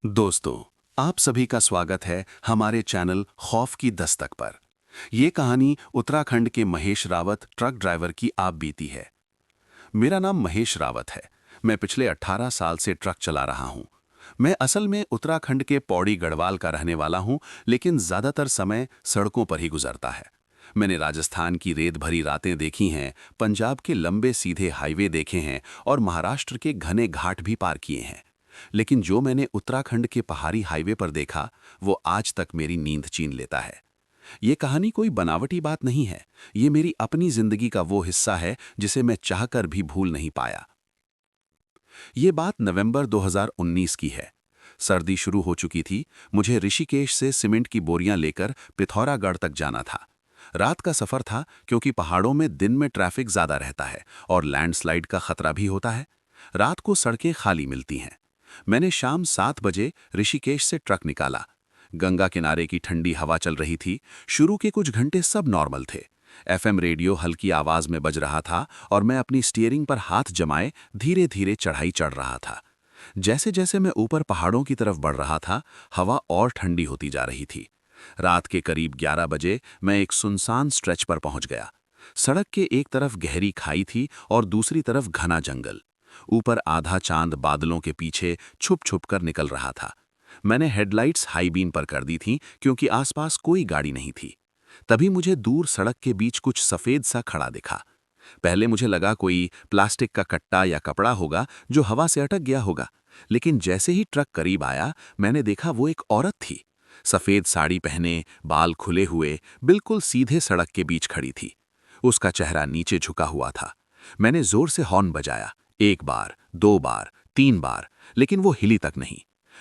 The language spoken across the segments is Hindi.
दोस्तों, आप सभी का स्वागत है हमारे चैनल खौफ की दस्तक पर। ये कहानी उत्तराखंड के महेश रावत ट्रक ड्राइवर की आप बीती है। मेरा नाम महेश रावत है। मैं पिछले 18 साल से ट्रक चला रहा हूँ। मैं असल में उत्तराखंड के पौड़ी गढ़वाल का रहने वाला हूँ, लेकिन ज़्यादातर समय सड़कों पर ही गुजरता है। मैंने राजस्थान की रेत भरी रातें देखी हैं, पंजाब के लंबे सीधे हाईवे देखे हैं और महाराष्ट्र के घने घाट भी पार किए हैं। लेकिन जो मैंने उत्तराखंड के पहाड़ी हाईवे पर देखा, वो आज तक मेरी नींद छीन लेता है। ये कहानी कोई बनावटी बात नहीं है। ये मेरी अपनी जिंदगी का वो हिस्सा है जिसे मैं चाहकर भी भूल नहीं पाया। ये बात नवंबर 2019 की है। सर्दी शुरू हो चुकी थी। मुझे ऋषिकेश से सीमेंट की बोरियां लेकर पिथौरागढ़ तक जाना था। रात का सफर था, क्योंकि पहाड़ों में दिन में ट्रैफिक ज्यादा रहता है और लैंडस्लाइड का खतरा भी होता है। रात को सड़कें खाली मिलती हैं। मैंने शाम 7 बजे ऋषिकेश से ट्रक निकाला। गंगा किनारे की ठंडी हवा चल रही थी। शुरू के कुछ घंटे सब नॉर्मल थे। एफएम रेडियो हल्की आवाज में बज रहा था और मैं अपनी स्टीयरिंग पर हाथ जमाए धीरे धीरे चढ़ाई चढ़ रहा था। जैसे जैसे मैं ऊपर पहाड़ों की तरफ बढ़ रहा था, हवा और ठंडी होती जा रही थी। रात के करीब 11 बजे मैं एक सुनसान स्ट्रेच पर पहुंच गया। सड़क के एक तरफ गहरी खाई थी और दूसरी तरफ घना जंगल। ऊपर आधा चांद बादलों के पीछे छुप छुप कर निकल रहा था। मैंने हेडलाइट्स हाई बीम पर कर दी थीं, क्योंकि आसपास कोई गाड़ी नहीं थी। तभी मुझे दूर सड़क के बीच कुछ सफेद सा खड़ा दिखा। पहले मुझे लगा कोई प्लास्टिक का कट्टा या कपड़ा होगा जो हवा से अटक गया होगा। लेकिन जैसे ही ट्रक करीब आया, मैंने देखा वो एक औरत थी। सफेद साड़ी पहने, बाल खुले हुए, बिल्कुल सीधे सड़क के बीच खड़ी थी। उसका चेहरा नीचे झुका हुआ था। मैंने जोर से हॉर्न बजाया, 1 बार, 2 बार, 3 बार, लेकिन वो हिली तक नहीं।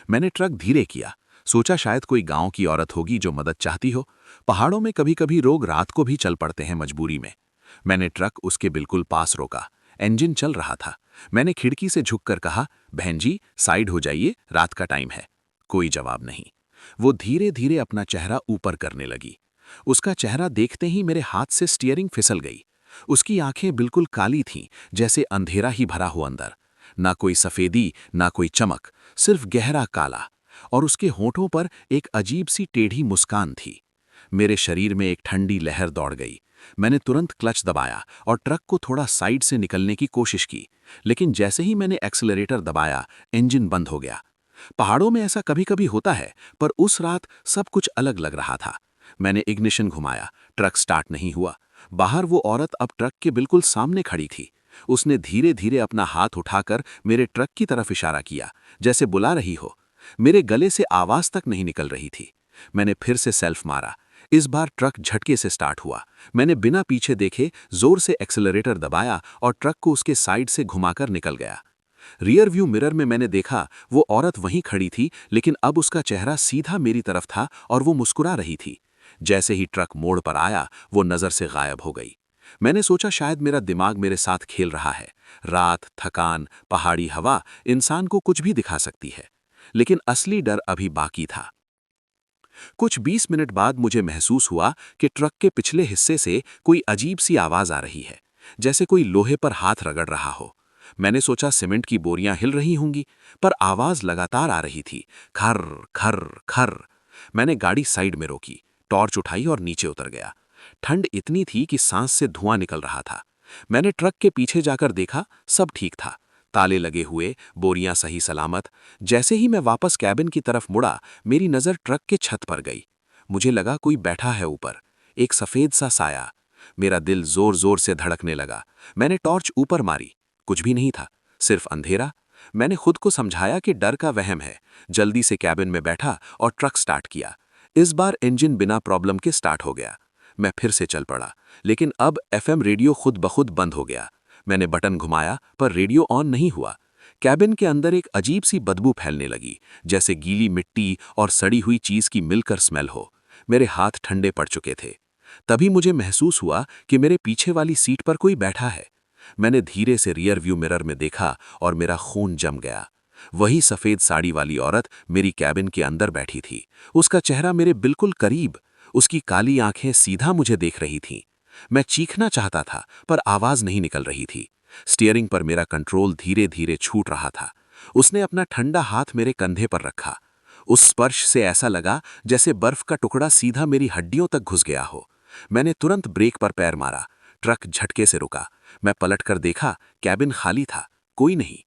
मैंने ट्रक धीरे किया। सोचा शायद कोई गांव की औरत होगी जो मदद चाहती हो। पहाड़ों में कभी कभी लोग रात को भी चल पड़ते हैं मजबूरी में। मैंने ट्रक उसके बिल्कुल पास रोका। इंजन चल रहा था। मैंने खिड़की से झुककर कहा, बहन जी साइड हो जाइए, रात का टाइम है। कोई जवाब नहीं। वो धीरे धीरे अपना चेहरा ऊपर करने लगी। उसका चेहरा देखते ही मेरे हाथ से स्टीयरिंग फिसल गई। उसकी आंखें बिल्कुल काली थीं, जैसे अंधेरा ही भरा हो अंदर। ना कोई सफेदी, ना कोई चमक, सिर्फ गहरा काला। और उसके होठों पर एक अजीब सी टेढ़ी मुस्कान थी। मेरे शरीर में एक ठंडी लहर दौड़ गई। मैंने तुरंत क्लच दबाया और ट्रक को थोड़ा साइड से निकलने की कोशिश की। लेकिन जैसे ही मैंने एक्सीलरेटर दबाया, इंजन बंद हो गया। पहाड़ों में ऐसा कभी कभी होता है, पर उस रात सब कुछ अलग लग रहा था। मैंने इग्निशन घुमाया, ट्रक स्टार्ट नहीं हुआ। बाहर वो औरत अब ट्रक के बिल्कुल सामने खड़ी थी। उसने धीरे धीरे अपना हाथ उठाकर मेरे ट्रक की तरफ इशारा किया, जैसे बुला रही हो। मेरे गले से आवाज तक नहीं निकल रही थी। मैंने फिर से सेल्फ मारा। इस बार ट्रक झटके से स्टार्ट हुआ। मैंने बिना पीछे देखे जोर से एक्सीलरेटर दबाया और ट्रक को उसके साइड से घुमाकर निकल गया। रियर व्यू मिरर में मैंने देखा वो औरत वहीं खड़ी थी, लेकिन अब उसका चेहरा सीधा मेरी तरफ था और वो मुस्कुरा रही थी। जैसे ही ट्रक मोड़ पर आया, वो नजर से गायब हो गई। मैंने सोचा शायद मेरा दिमाग मेरे साथ खेल रहा है। रात, थकान, पहाड़ी हवा इंसान को कुछ भी दिखा सकती है। लेकिन असली डर अभी बाकी था। कुछ 20 मिनट बाद मुझे महसूस हुआ कि ट्रक के पिछले हिस्से से कोई अजीब सी आवाज आ रही है, जैसे कोई लोहे पर हाथ रगड़ रहा हो। मैंने सोचा सीमेंट की बोरियां हिल रही होंगी, पर आवाज लगातार आ रही थी, खर खर खर। मैंने गाड़ी साइड में रोकी, टॉर्च उठाई और नीचे उतर गया। ठंड इतनी थी कि सांस से धुआं निकल रहा था। मैंने ट्रक के पीछे जाकर देखा, सब ठीक था। ताले लगे हुए, बोरियां सही सलामत। जैसे ही मैं वापस कैबिन की तरफ मुड़ा, मेरी नजर ट्रक के छत पर गई। मुझे लगा कोई बैठा है ऊपर, एक सफेद सा साया। मेरा दिल जोर जोर से धड़कने लगा। मैंने टॉर्च ऊपर मारी, कुछ भी नहीं था, सिर्फ अंधेरा। मैंने खुद को समझाया कि डर का वहम है। जल्दी से कैबिन में बैठा और ट्रक स्टार्ट किया। इस बार इंजन बिना प्रॉब्लम के स्टार्ट हो गया। मैं फिर से चल पड़ा, लेकिन अब एफएम रेडियो खुद ब खुद बंद हो गया। मैंने बटन घुमाया, पर रेडियो ऑन नहीं हुआ। कैबिन के अंदर एक अजीब सी बदबू फैलने लगी, जैसे गीली मिट्टी और सड़ी हुई चीज की मिलकर स्मेल हो। मेरे हाथ ठंडे पड़ चुके थे। तभी मुझे महसूस हुआ कि मेरे पीछे वाली सीट पर कोई बैठा है। मैंने धीरे से रियर व्यू मिरर में देखा और मेरा खून जम गया। वही सफेद साड़ी वाली औरत मेरी कैबिन के अंदर बैठी थी। उसका चेहरा मेरे बिल्कुल करीब। उसकी काली आंखें सीधा मुझे देख रही थीं। मैं चीखना चाहता था, पर आवाज नहीं निकल रही थी। स्टीयरिंग पर मेरा कंट्रोल धीरे धीरे छूट रहा था। उसने अपना ठंडा हाथ मेरे कंधे पर रखा। उस स्पर्श से ऐसा लगा जैसे बर्फ का टुकड़ा सीधा मेरी हड्डियों तक घुस गया हो। मैंने तुरंत ब्रेक पर पैर मारा। ट्रक झटके से रुका। मैं पलटकर देखा, कैबिन खाली था, कोई नहीं।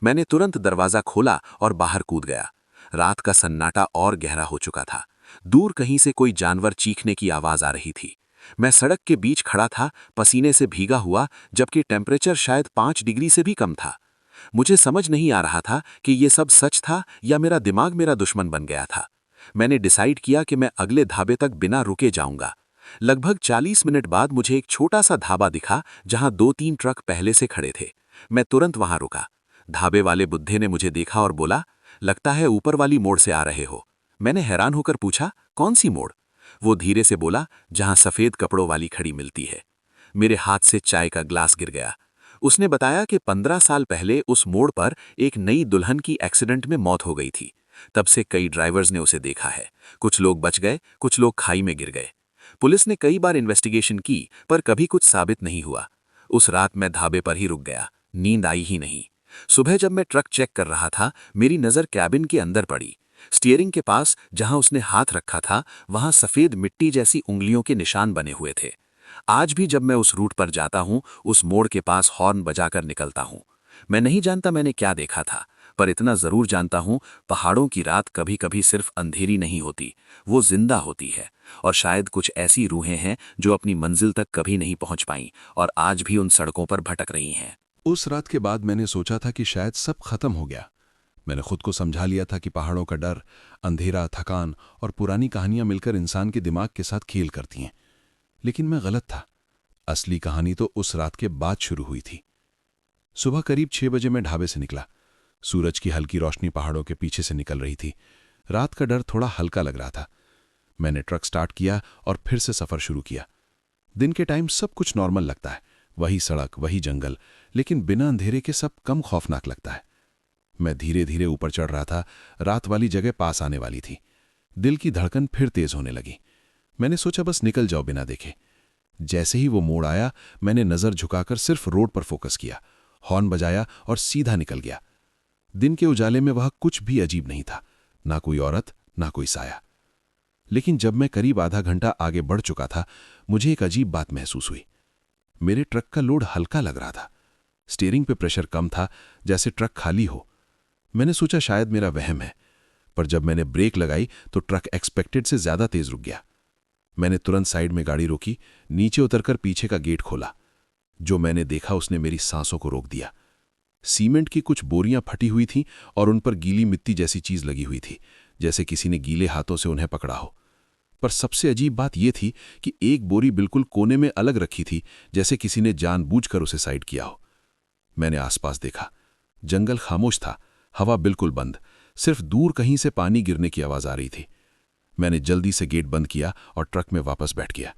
मैंने तुरंत दरवाजा खोला और बाहर कूद गया। रात का सन्नाटा और गहरा हो चुका था। दूर कहीं से कोई जानवर चीखने की आवाज आ रही थी। मैं सड़क के बीच खड़ा था, पसीने से भीगा हुआ, जबकि टेम्परेचर शायद 5 डिग्री से भी कम था। मुझे समझ नहीं आ रहा था कि ये सब सच था या मेरा दिमाग मेरा दुश्मन बन गया था। मैंने डिसाइड किया कि मैं अगले ढाबे तक बिना रुके जाऊंगा। लगभग 40 मिनट बाद मुझे एक छोटा सा ढाबा दिखा जहां 2-3 ट्रक पहले से खड़े थे। मैं तुरंत वहां रुका। ढाबे वाले बुड्ढे ने मुझे देखा और बोला, लगता है ऊपर वाली मोड़ से आ रहे हो। मैंने हैरान होकर पूछा, कौन सी मोड़? वो धीरे से बोला, जहां सफेद कपड़ों वाली खड़ी मिलती है। मेरे हाथ से चाय का ग्लास गिर गया। उसने बताया कि 15 साल पहले उस मोड़ पर एक नई दुल्हन की एक्सीडेंट में मौत हो गई थी। तब से कई ड्राइवर्स ने उसे देखा है। कुछ लोग बच गए, कुछ लोग खाई में गिर गए। पुलिस ने कई बार इन्वेस्टिगेशन की, पर कभी कुछ साबित नहीं हुआ। उस रात मैं ढाबे पर ही रुक गया। नींद आई ही नहीं। सुबह जब मैं ट्रक चेक कर रहा था, मेरी नजर कैबिन के अंदर पड़ी। स्टीयरिंग के पास जहां उसने हाथ रखा था, वहां सफेद मिट्टी जैसी उंगलियों के निशान बने हुए थे। आज भी जब मैं उस रूट पर जाता हूं, उस मोड़ के पास हॉर्न बजाकर निकलता हूं। मैं नहीं जानता मैंने क्या देखा था, पर इतना जरूर जानता हूं, पहाड़ों की रात कभी कभी सिर्फ अंधेरी नहीं होती, वो जिंदा होती है। और शायद कुछ ऐसी रूहें हैं जो अपनी मंजिल तक कभी नहीं पहुंच पाईं और आज भी उन सड़कों पर भटक रही हैं। उस रात के बाद मैंने सोचा था कि शायद सब खत्म हो गया। मैंने खुद को समझा लिया था कि पहाड़ों का डर, अंधेरा, थकान और पुरानी कहानियां मिलकर इंसान के दिमाग के साथ खेल करती हैं। लेकिन मैं गलत था। असली कहानी तो उस रात के बाद शुरू हुई थी। सुबह करीब 6 बजे मैं ढाबे से निकला। सूरज की हल्की रोशनी पहाड़ों के पीछे से निकल रही थी। रात का डर थोड़ा हल्का लग रहा था। मैंने ट्रक स्टार्ट किया और फिर से सफर शुरू किया। दिन के टाइम सब कुछ नॉर्मल लगता है, वही सड़क, वही जंगल, लेकिन बिना अंधेरे के सब कम खौफनाक लगता है। मैं धीरे धीरे ऊपर चढ़ रहा था। रात वाली जगह पास आने वाली थी। दिल की धड़कन फिर तेज होने लगी। मैंने सोचा बस निकल जाओ बिना देखे। जैसे ही वो मोड़ आया, मैंने नजर झुकाकर सिर्फ रोड पर फोकस किया, हॉर्न बजाया और सीधा निकल गया। दिन के उजाले में वह कुछ भी अजीब नहीं था, ना कोई औरत, ना कोई साया। लेकिन जब मैं करीब आधा घंटा आगे बढ़ चुका था, मुझे एक अजीब बात महसूस हुई। मेरे ट्रक का लोड हल्का लग रहा था। स्टीयरिंग पे प्रेशर कम था, जैसे ट्रक खाली हो। मैंने सोचा शायद मेरा वहम है, पर जब मैंने ब्रेक लगाई तो ट्रक एक्सपेक्टेड से ज्यादा तेज रुक गया। मैंने तुरंत साइड में गाड़ी रोकी, नीचे उतरकर पीछे का गेट खोला। जो मैंने देखा उसने मेरी सांसों को रोक दिया। सीमेंट की कुछ बोरियां फटी हुई थीं और उन पर गीली मिट्टी जैसी चीज लगी हुई थी, जैसे किसी ने गीले हाथों से उन्हें पकड़ा हो। पर सबसे अजीब बात यह थी कि एक बोरी बिल्कुल कोने में अलग रखी थी, जैसे किसी ने जानबूझकर उसे साइड किया हो। मैंने आसपास देखा। जंगल खामोश था, हवा बिल्कुल बंद, सिर्फ दूर कहीं से पानी गिरने की आवाज आ रही थी। मैंने जल्दी से गेट बंद किया और ट्रक में वापस बैठ गया।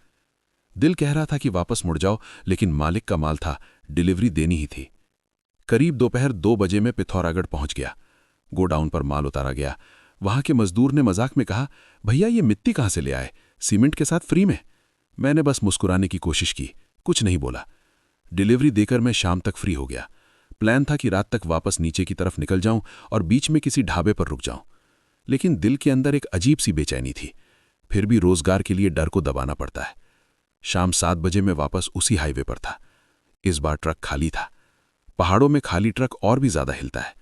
दिल कह रहा था कि वापस मुड़ जाओ, लेकिन मालिक का माल था, डिलीवरी देनी ही थी। करीब दोपहर 2 बजे में पिथौरागढ़ पहुंच गया। गोडाउन पर माल उतारा गया। वहां के मजदूर ने मजाक में कहा, भैया ये मिट्टी कहां से ले आए, सीमेंट के साथ फ्री में? मैंने बस मुस्कुराने की कोशिश की, कुछ नहीं बोला। डिलीवरी देकर मैं शाम तक फ्री हो गया। प्लान था कि रात तक वापस नीचे की तरफ निकल जाऊं और बीच में किसी ढाबे पर रुक जाऊं। लेकिन दिल के अंदर एक अजीब सी बेचैनी थी। फिर भी रोजगार के लिए डर को दबाना पड़ता है। शाम 7 बजे मैं वापस उसी हाईवे पर था। इस बार ट्रक खाली था। पहाड़ों में खाली ट्रक और भी ज्यादा हिलता है।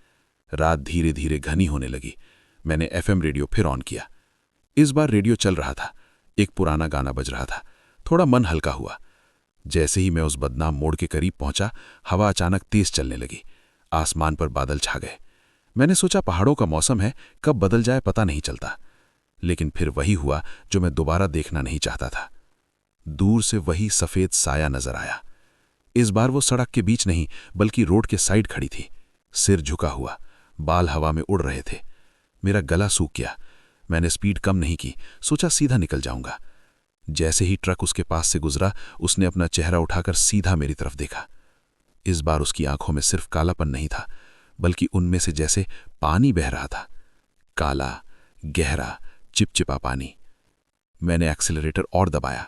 रात धीरे धीरे घनी होने लगी। मैंने एफएम रेडियो फिर ऑन किया। इस बार रेडियो चल रहा था। एक पुराना गाना बज रहा था। थोड़ा मन हल्का हुआ। जैसे ही मैं उस बदनाम मोड़ के करीब पहुंचा, हवा अचानक तेज चलने लगी। आसमान पर बादल छा गए। मैंने सोचा पहाड़ों का मौसम है, कब बदल जाए पता नहीं चलता। लेकिन फिर वही हुआ जो मैं दोबारा देखना नहीं चाहता था। दूर से वही सफेद साया नजर आया। इस बार वो सड़क के बीच नहीं, बल्कि रोड के साइड खड़ी थी। सिर झुका हुआ, बाल हवा में उड़ रहे थे। मेरा गला सूख गया। मैंने स्पीड कम नहीं की, सोचा सीधा निकल जाऊंगा। जैसे ही ट्रक उसके पास से गुजरा, उसने अपना चेहरा उठाकर सीधा मेरी तरफ देखा। इस बार उसकी आंखों में सिर्फ कालापन नहीं था, बल्कि उनमें से जैसे पानी बह रहा था। काला, गहरा, चिपचिपा पानी। मैंने एक्सीलरेटर और दबाया।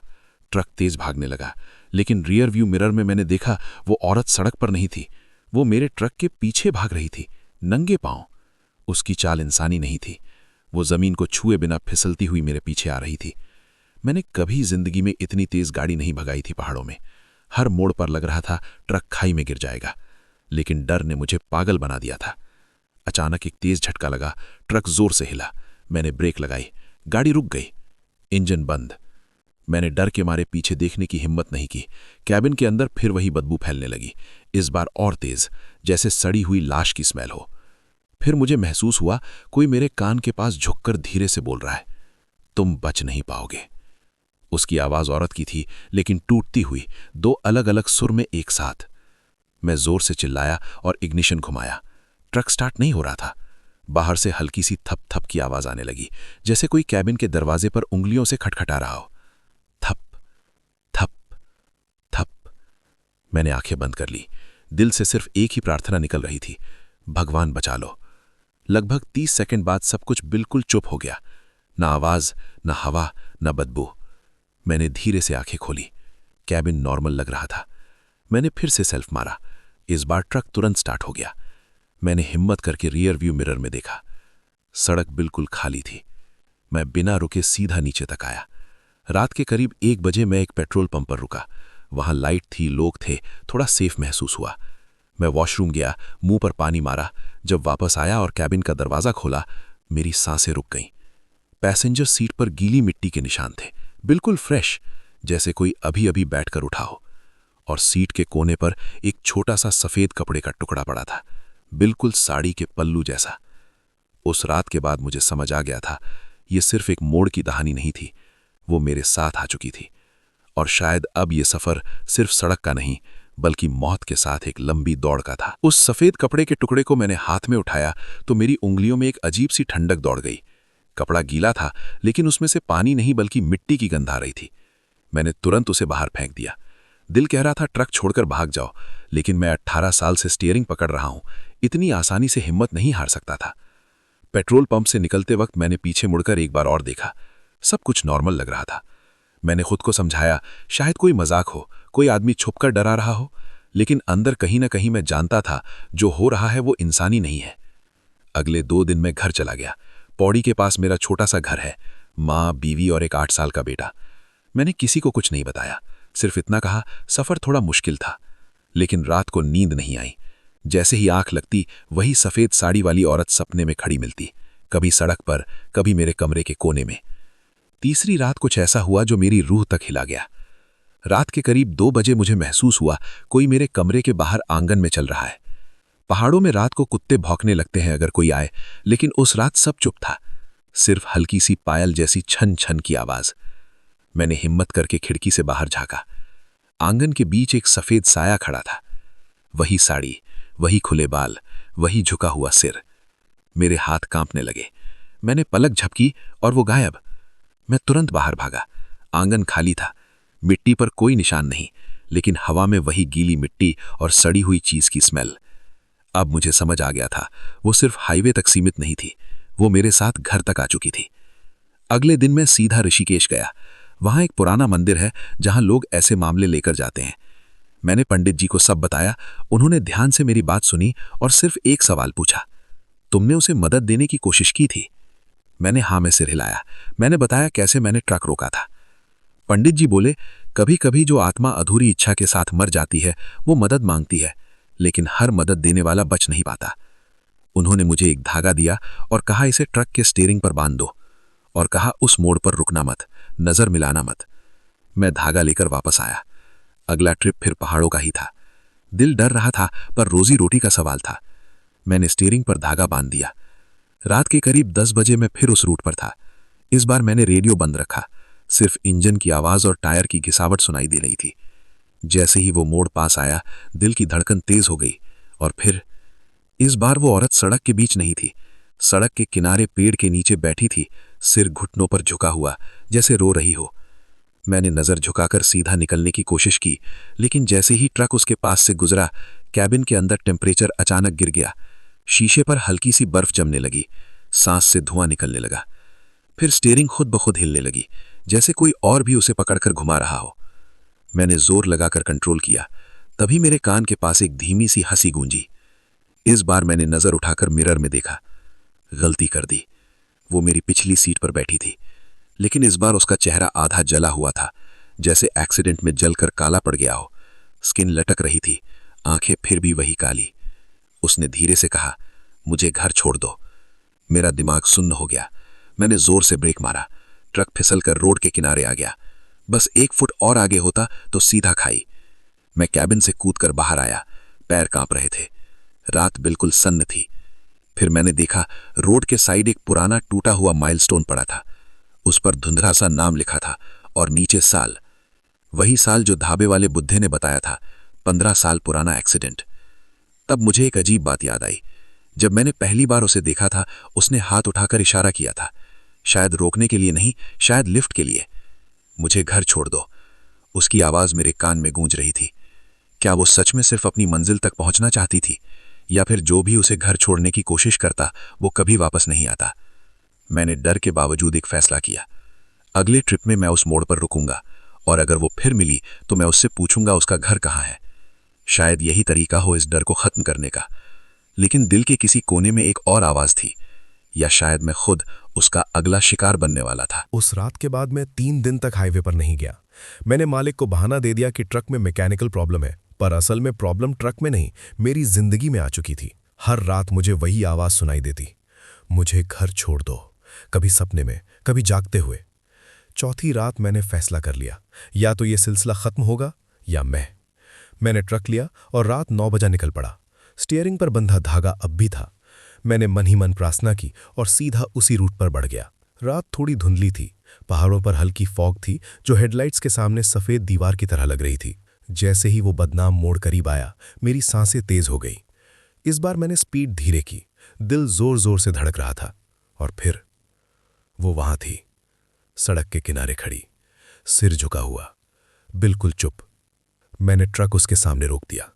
ट्रक तेज भागने लगा, लेकिन रियर व्यू मिरर में मैंने देखा वो औरत सड़क पर नहीं थी। वो मेरे ट्रक के पीछे भाग रही थी, नंगे पांव। उसकी चाल इंसानी नहीं थी। वो जमीन को छुए बिना फिसलती हुई मेरे पीछे आ रही थी। मैंने कभी जिंदगी में इतनी तेज गाड़ी नहीं भगाई थी पहाड़ों में। हर मोड़ पर लग रहा था ट्रक खाई में गिर जाएगा, लेकिन डर ने मुझे पागल बना दिया था। अचानक एक तेज झटका लगा, ट्रक जोर से हिला। मैंने ब्रेक लगाई, गाड़ी रुक गई, इंजन बंद। मैंने डर के मारे पीछे देखने की हिम्मत नहीं की। कैबिन के अंदर फिर वही बदबू फैलने लगी, इस बार और तेज, जैसे सड़ी हुई लाश की स्मेल हो। फिर मुझे महसूस हुआ कोई मेरे कान के पास झुककर धीरे से बोल रहा है, तुम बच नहीं पाओगे। उसकी आवाज औरत की थी, लेकिन टूटती हुई, दो अलग अलग सुर में एक साथ। मैं जोर से चिल्लाया और इग्निशन घुमाया। ट्रक स्टार्ट नहीं हो रहा था। बाहर से हल्की सी थप थप की आवाज आने लगी, जैसे कोई कैबिन के दरवाजे पर उंगलियों से खटखटा रहा हो। थप थप थप। मैंने आंखें बंद कर ली। दिल से सिर्फ एक ही प्रार्थना निकल रही थी, भगवान बचा लो। लगभग 30 सेकंड बाद सब कुछ बिल्कुल चुप हो गया। ना आवाज, ना हवा, ना बदबू। मैंने धीरे से आंखें खोली। कैबिन नॉर्मल लग रहा था। मैंने फिर से सेल्फ मारा। इस बार ट्रक तुरंत स्टार्ट हो गया। मैंने हिम्मत करके रियर व्यू मिरर में देखा। सड़क बिल्कुल खाली थी। मैं बिना रुके सीधा नीचे तक आया। रात के करीब 1 बजे मैं एक पेट्रोल पंप पर रुका। वहां लाइट थी, लोग थे, थोड़ा सेफ महसूस हुआ। मैं वॉशरूम गया, मुंह पर पानी मारा। जब वापस आया और कैबिन का दरवाजा खोला, मेरी सांसें रुक गईं। पैसेंजर सीट पर गीली मिट्टी के निशान थे, बिल्कुल फ्रेश, जैसे कोई अभी अभी बैठकर उठा हो। और सीट के कोने पर एक छोटा सा सफेद कपड़े का टुकड़ा पड़ा था, बिल्कुल साड़ी के पल्लू जैसा। उस रात के बाद मुझे समझ आ गया था, ये सिर्फ एक मोड़ की कहानी नहीं थी, वो मेरे साथ आ चुकी थी। और शायद अब ये सफर सिर्फ सड़क का नहीं, बल्कि मौत के साथ एक लंबी दौड़ का था। उस सफेद कपड़े के टुकड़े को मैंने हाथ में उठाया तो मेरी उंगलियों में एक अजीब सी ठंडक दौड़ गई। कपड़ा गीला था, लेकिन उसमें से पानी नहीं बल्कि मिट्टी की गंध आ रही थी। मैंने तुरंत उसे बाहर फेंक दिया। दिल कह रहा था ट्रक छोड़कर भाग जाओ, लेकिन मैं 18 साल से स्टीयरिंग पकड़ रहा हूं, इतनी आसानी से हिम्मत नहीं हार सकता था। पेट्रोल पंप से निकलते वक्त मैंने पीछे मुड़कर एक बार और देखा। सब कुछ नॉर्मल लग रहा था। मैंने खुद को समझाया, शायद कोई मजाक हो, कोई आदमी छुपकर डरा रहा हो, लेकिन अंदर कहीं ना कहीं मैं जानता था जो हो रहा है वो इंसानी नहीं है। अगले 2 दिन मैं घर चला गया। पौड़ी के पास मेरा छोटा सा घर है, माँ, बीवी और एक 8 साल का बेटा। मैंने किसी को कुछ नहीं बताया, सिर्फ इतना कहा, सफर थोड़ा मुश्किल था, लेकिन रात को नींद नहीं आई। जैसे ही आंख लगती, वही सफेद साड़ी वाली औरत सपने में खड़ी मिलती, कभी सड़क पर, कभी मेरे कमरे के कोने में। तीसरी रात कुछ ऐसा हुआ जो मेरी रूह तक हिला गया। रात के करीब 2 बजे मुझे महसूस हुआ कोई मेरे कमरे के बाहर आंगन में चल रहा है। पहाड़ों में रात को कुत्ते भौंकने लगते हैं अगर कोई आए, लेकिन उस रात सब चुप था, सिर्फ हल्की सी पायल जैसी छन छन की आवाज। मैंने हिम्मत करके खिड़की से बाहर झांका। आंगन के बीच एक सफेद साया खड़ा था। वही साड़ी, वही खुले बाल, वही झुका हुआ सिर। मेरे हाथ कांपने लगे। मैंने पलक झपकी और वो गायब। मैं तुरंत बाहर भागा। आंगन खाली था, मिट्टी पर कोई निशान नहीं, लेकिन हवा में वही गीली मिट्टी और सड़ी हुई चीज की स्मेल। अब मुझे समझ आ गया था, वो सिर्फ हाईवे तक सीमित नहीं थी, वो मेरे साथ घर तक आ चुकी थी। अगले दिन मैं सीधा ऋषिकेश गया। वहां एक पुराना मंदिर है जहां लोग ऐसे मामले लेकर जाते हैं। मैंने पंडित जी को सब बताया। उन्होंने ध्यान से मेरी बात सुनी और सिर्फ एक सवाल पूछा, तुमने उसे मदद देने की कोशिश की थी? मैंने हाँ में सिर हिलाया। मैंने बताया कैसे मैंने ट्रक रोका था। पंडित जी बोले, कभी कभी जो आत्मा अधूरी इच्छा के साथ मर जाती है वो मदद मांगती है, लेकिन हर मदद देने वाला बच नहीं पाता। उन्होंने मुझे एक धागा दिया और कहा इसे ट्रक के स्टीयरिंग पर बांध दो, और कहा उस मोड़ पर रुकना मत, नजर मिलाना मत। मैं धागा लेकर वापस आया। अगला ट्रिप फिर पहाड़ों का ही था। दिल डर रहा था, पर रोजी रोटी का सवाल था। मैंने स्टीयरिंग पर धागा बांध दिया। रात के करीब 10 बजे मैं फिर उस रूट पर था। इस बार मैंने रेडियो बंद रखा, सिर्फ इंजन की आवाज और टायर की घिसावट सुनाई दे रही थी। जैसे ही वो मोड़ पास आया, दिल की धड़कन तेज हो गई। और फिर इस बार वो औरत सड़क के बीच नहीं थी, सड़क के किनारे पेड़ के नीचे बैठी थी, सिर घुटनों पर झुका हुआ, जैसे रो रही हो। मैंने नजर झुकाकर सीधा निकलने की कोशिश की, लेकिन जैसे ही ट्रक उसके पास से गुजरा, कैबिन के अंदर टेम्परेचर अचानक गिर गया। शीशे पर हल्की सी बर्फ जमने लगी, सांस से धुआं निकलने लगा। फिर स्टीयरिंग खुद ब खुद हिलने लगी, जैसे कोई और भी उसे पकड़कर घुमा रहा हो। मैंने जोर लगाकर कंट्रोल किया, तभी मेरे कान के पास एक धीमी सी हंसी गूंजी। इस बार मैंने नजर उठाकर मिरर में देखा। गलती कर दी। वो मेरी पिछली सीट पर बैठी थी, लेकिन इस बार उसका चेहरा आधा जला हुआ था, जैसे एक्सीडेंट में जलकर काला पड़ गया हो। स्किन लटक रही थी, आंखें फिर भी वही काली। उसने धीरे से कहा, मुझे घर छोड़ दो। मेरा दिमाग सुन्न हो गया। मैंने जोर से ब्रेक मारा। ट्रक फिसलकर रोड के किनारे आ गया। बस 1 फुट और आगे होता तो सीधा खाई। मैं कैबिन से कूदकर बाहर आया। पैर कांप रहे थे। रात बिल्कुल सन्न थी। फिर मैंने देखा, रोड के साइड एक पुराना टूटा हुआ माइलस्टोन पड़ा था। उस पर धुंधला सा नाम लिखा था और नीचे साल, वही साल जो ढाबे वाले बुड्ढे ने बताया था, 15 साल पुराना एक्सीडेंट। तब मुझे एक अजीब बात याद आई। जब मैंने पहली बार उसे देखा था, उसने हाथ उठाकर इशारा किया था, शायद रोकने के लिए नहीं, शायद लिफ्ट के लिए। मुझे घर छोड़ दो। उसकी आवाज मेरे कान में गूंज रही थी। क्या वो सच में सिर्फ अपनी मंजिल तक पहुंचना चाहती थी, या फिर जो भी उसे घर छोड़ने की कोशिश करता वो कभी वापस नहीं आता? मैंने डर के बावजूद एक फैसला किया। अगले ट्रिप में मैं उस मोड़ पर रुकूंगा, और अगर वो फिर मिली तो मैं उससे पूछूंगा उसका घर कहाँ है। शायद यही तरीका हो इस डर को खत्म करने का। लेकिन दिल के किसी कोने में एक और आवाज थी, या शायद मैं खुद उसका अगला शिकार बनने वाला था। उस रात के बाद मैं 3 दिन तक हाईवे पर नहीं गया। मैंने मालिक को बहाना दे दिया कि ट्रक में मैकेनिकल प्रॉब्लम है, पर असल में प्रॉब्लम ट्रक में नहीं, मेरी जिंदगी में आ चुकी थी। हर रात मुझे वही आवाज सुनाई देती, मुझे घर छोड़ दो, कभी सपने में, कभी जागते हुए। चौथी रात मैंने फैसला कर लिया, या तो ये सिलसिला खत्म होगा या मैंने ट्रक लिया और रात 9 बजे निकल पड़ा। स्टीयरिंग पर बंधा धागा अब भी था। मैंने मन ही मन प्रार्थना की और सीधा उसी रूट पर बढ़ गया। रात थोड़ी धुंधली थी। पहाड़ों पर हल्की फॉग थी जो हेडलाइट्स के सामने सफेद दीवार की तरह लग रही थी। जैसे ही वो बदनाम मोड़ करीब आया, मेरी सांसें तेज हो गई। इस बार मैंने स्पीड धीरे की। दिल जोर जोर से धड़क रहा था। और फिर वो वहां थी, सड़क के किनारे खड़ी, सिर झुका हुआ, बिल्कुल चुप। मैंने ट्रक उसके सामने रोक दिया।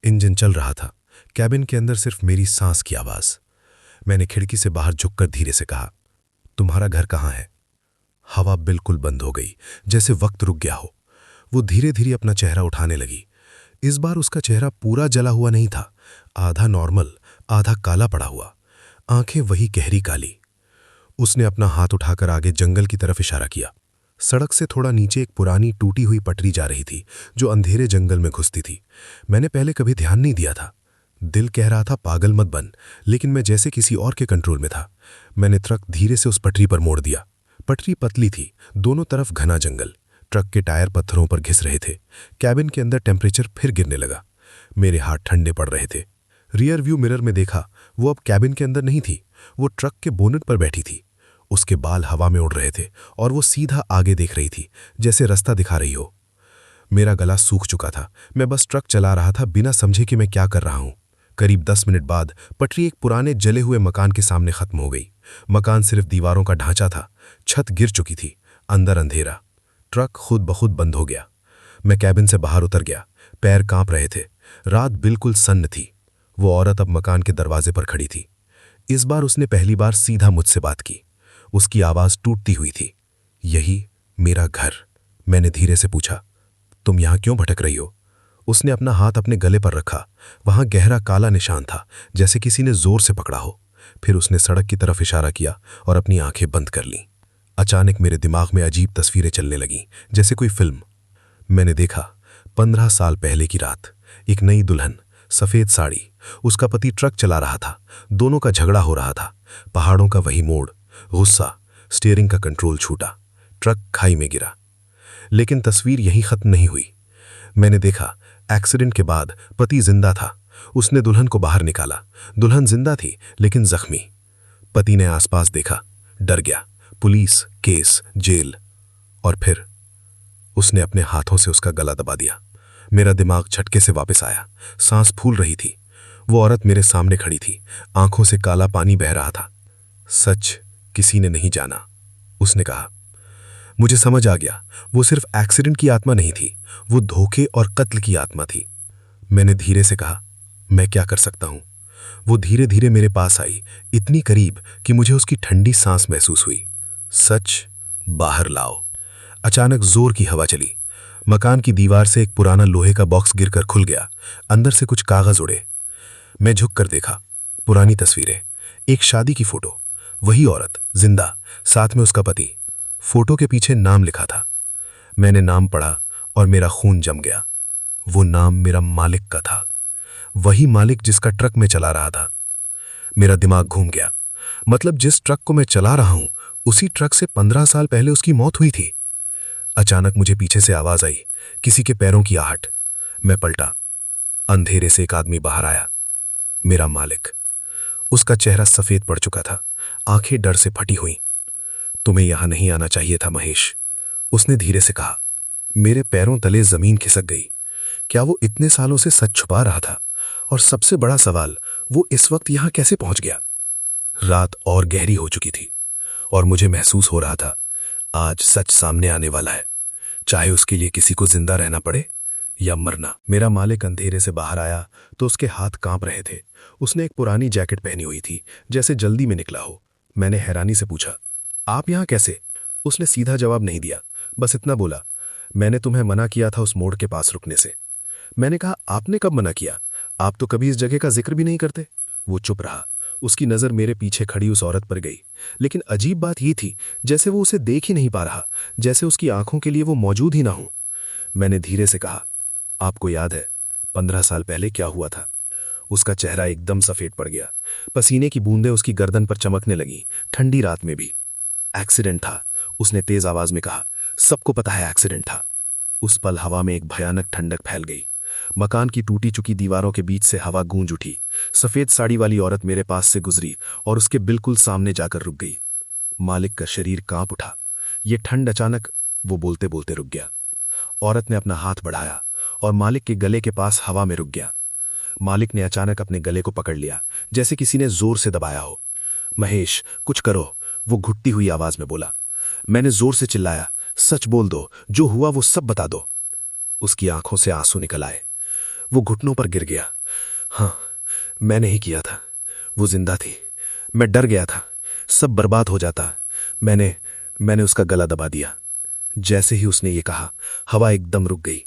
इंजन चल रहा था। कैबिन के अंदर सिर्फ मेरी सांस की आवाज। मैंने खिड़की से बाहर झुककर धीरे से कहा, तुम्हारा घर कहाँ है? हवा बिल्कुल बंद हो गई, जैसे वक्त रुक गया हो। वो धीरे धीरे अपना चेहरा उठाने लगी। इस बार उसका चेहरा पूरा जला हुआ नहीं था, आधा नॉर्मल, आधा काला पड़ा हुआ, आंखें वही गहरी काली। उसने अपना हाथ उठाकर आगे जंगल की तरफ इशारा किया। सड़क से थोड़ा नीचे एक पुरानी टूटी हुई पटरी जा रही थी जो अंधेरे जंगल में घुसती थी। मैंने पहले कभी ध्यान नहीं दिया था। दिल कह रहा था पागल मत बन, लेकिन मैं जैसे किसी और के कंट्रोल में था। मैंने ट्रक धीरे से उस पटरी पर मोड़ दिया। पटरी पतली थी, दोनों तरफ घना जंगल। ट्रक के टायर पत्थरों पर घिस रहे थे। कैबिन के अंदर टेम्परेचर फिर गिरने लगा। मेरे हाथ ठंडे पड़ रहे थे। रियर व्यू मिरर में देखा, वो अब कैबिन के अंदर नहीं थी, वो ट्रक के बोनेट पर बैठी थी। उसके बाल हवा में उड़ रहे थे और वो सीधा आगे देख रही थी, जैसे रास्ता दिखा रही हो। मेरा गला सूख चुका था। मैं बस ट्रक चला रहा था, बिना समझे कि मैं क्या कर रहा हूं। करीब 10 मिनट बाद पटरी एक पुराने जले हुए मकान के सामने खत्म हो गई। मकान सिर्फ दीवारों का ढांचा था, छत गिर चुकी थी, अंदर अंधेरा। ट्रक खुद ब खुद बंद हो गया। मैं कैबिन से बाहर उतर गया। पैर कांप रहे थे। रात बिल्कुल सन्न थी। वो औरत अब मकान के दरवाजे पर खड़ी थी। इस बार उसने पहली बार सीधा मुझसे बात की। उसकी आवाज टूटती हुई थी। यही मेरा घर? मैंने धीरे से पूछा। तुम यहां क्यों भटक रही हो? उसने अपना हाथ अपने गले पर रखा। वहां गहरा काला निशान था, जैसे किसी ने जोर से पकड़ा हो। फिर उसने सड़क की तरफ इशारा किया और अपनी आंखें बंद कर लीं। अचानक मेरे दिमाग में अजीब तस्वीरें चलने लगीं, जैसे कोई फिल्म। मैंने देखा 15 साल पहले की रात, एक नई दुल्हन, सफेद साड़ी, उसका पति ट्रक चला रहा था। दोनों का झगड़ा हो रहा था। पहाड़ों का वही मोड़, गुस्सा, स्टीयरिंग का कंट्रोल छूटा, ट्रक खाई में गिरा। लेकिन तस्वीर यहीं खत्म नहीं हुई। मैंने देखा एक्सीडेंट के बाद पति जिंदा था। उसने दुल्हन को बाहर निकाला। दुल्हन जिंदा थी लेकिन जख्मी। पति ने आसपास देखा, डर गया। Police, case, jail. और फिर उसने अपने हाथों से उसका गला दबा दिया। मेरा दिमाग झटके से वापस आया। सांस फूल रही थी। वो औरत मेरे सामने खड़ी थी, आंखों से काला पानी बह रहा था। सच किसी ने नहीं जाना, उसने कहा। मुझे समझ आ गया, वो सिर्फ एक्सीडेंट की आत्मा नहीं थी, वो धोखे और कत्ल की आत्मा थी। मैंने धीरे से कहा, मैं क्या कर सकता हूं? वो धीरे धीरे मेरे पास आई, इतनी करीब कि मुझे उसकी ठंडी सांस महसूस हुई। सच बाहर लाओ। अचानक जोर की हवा चली। मकान की दीवार से एक पुराना लोहे का बॉक्स गिरकर खुल गया। अंदर से कुछ कागज उड़े। मैं झुककर देखा। पुरानी तस्वीरें, एक शादी की फोटो, वही औरत, जिंदा, साथ में उसका पति। फोटो के पीछे नाम लिखा था। मैंने नाम पढ़ा और मेरा खून जम गया। वो नाम मेरा मालिक का था, वही मालिक जिसका ट्रक में चला रहा था। मेरा दिमाग घूम गया। मतलब जिस ट्रक को मैं चला रहा हूं, उसी ट्रक से 15 साल पहले उसकी मौत हुई थी। अचानक मुझे पीछे से आवाज आई, किसी के पैरों की आहट। मैं पलटा। अंधेरे से एक आदमी बाहर आया, मेरा मालिक। उसका चेहरा सफेद पड़ चुका था, आंखें डर से फटी हुई। तुम्हें यहां नहीं आना चाहिए था महेश, उसने धीरे से कहा। मेरे पैरों तले जमीन खिसक गई। क्या वो इतने सालों से सच छुपा रहा था? और सबसे बड़ा सवाल, वो इस वक्त यहां कैसे पहुंच गया? रात और गहरी हो चुकी थी और मुझे महसूस हो रहा था आज सच सामने आने वाला है, चाहे उसके लिए किसी को जिंदा रहना पड़े या मरना। मेरा मालिक अंधेरे से बाहर आया तो उसके हाथ कांप रहे थे। उसने एक पुरानी जैकेट पहनी हुई थी, जैसे जल्दी में निकला हो। मैंने हैरानी से पूछा, आप यहां कैसे? उसने सीधा जवाब नहीं दिया, बस इतना बोला, मैंने तुम्हें मना किया था उस मोड़ के पास रुकने से। मैंने कहा, आपने कब मना किया? आप तो कभी इस जगह का जिक्र भी नहीं करते। वो चुप रहा। उसकी नजर मेरे पीछे खड़ी उस औरत पर गई, लेकिन अजीब बात यह थी, जैसे वो उसे देख ही नहीं पा रहा, जैसे उसकी आंखों के लिए वो मौजूद ही ना हो। मैंने धीरे से कहा, आपको याद है 15 साल पहले क्या हुआ था? उसका चेहरा एकदम सफेद पड़ गया। पसीने की बूंदें उसकी गर्दन पर चमकने लगी, ठंडी रात में भी। एक्सीडेंट था, उसने तेज आवाज में कहा। सबको पता है एक्सीडेंट था। उस पल हवा में एक भयानक ठंडक फैल गई। मकान की टूटी चुकी दीवारों के बीच से हवा गूंज उठी। सफेद साड़ी वाली औरत मेरे पास से गुजरी और उसके बिल्कुल सामने जाकर रुक गई। मालिक का शरीर कांप उठा। ये ठंड अचानक, वो बोलते बोलते रुक गया। औरत ने अपना हाथ बढ़ाया और मालिक के गले के पास हवा में रुक गया। मालिक ने अचानक अपने गले को पकड़ लिया, जैसे किसी ने जोर से दबाया हो। महेश, कुछ करो, वो घुटती हुई आवाज में बोला। मैंने जोर से चिल्लाया, सच बोल दो, जो हुआ वो सब बता दो। उसकी आंखों से आंसू निकल आए। वो घुटनों पर गिर गया। हाँ, मैंने ही किया था। वो जिंदा थी। मैं डर गया था, सब बर्बाद हो जाता। मैंने उसका गला दबा दिया। जैसे ही उसने ये कहा, हवा एकदम रुक गई।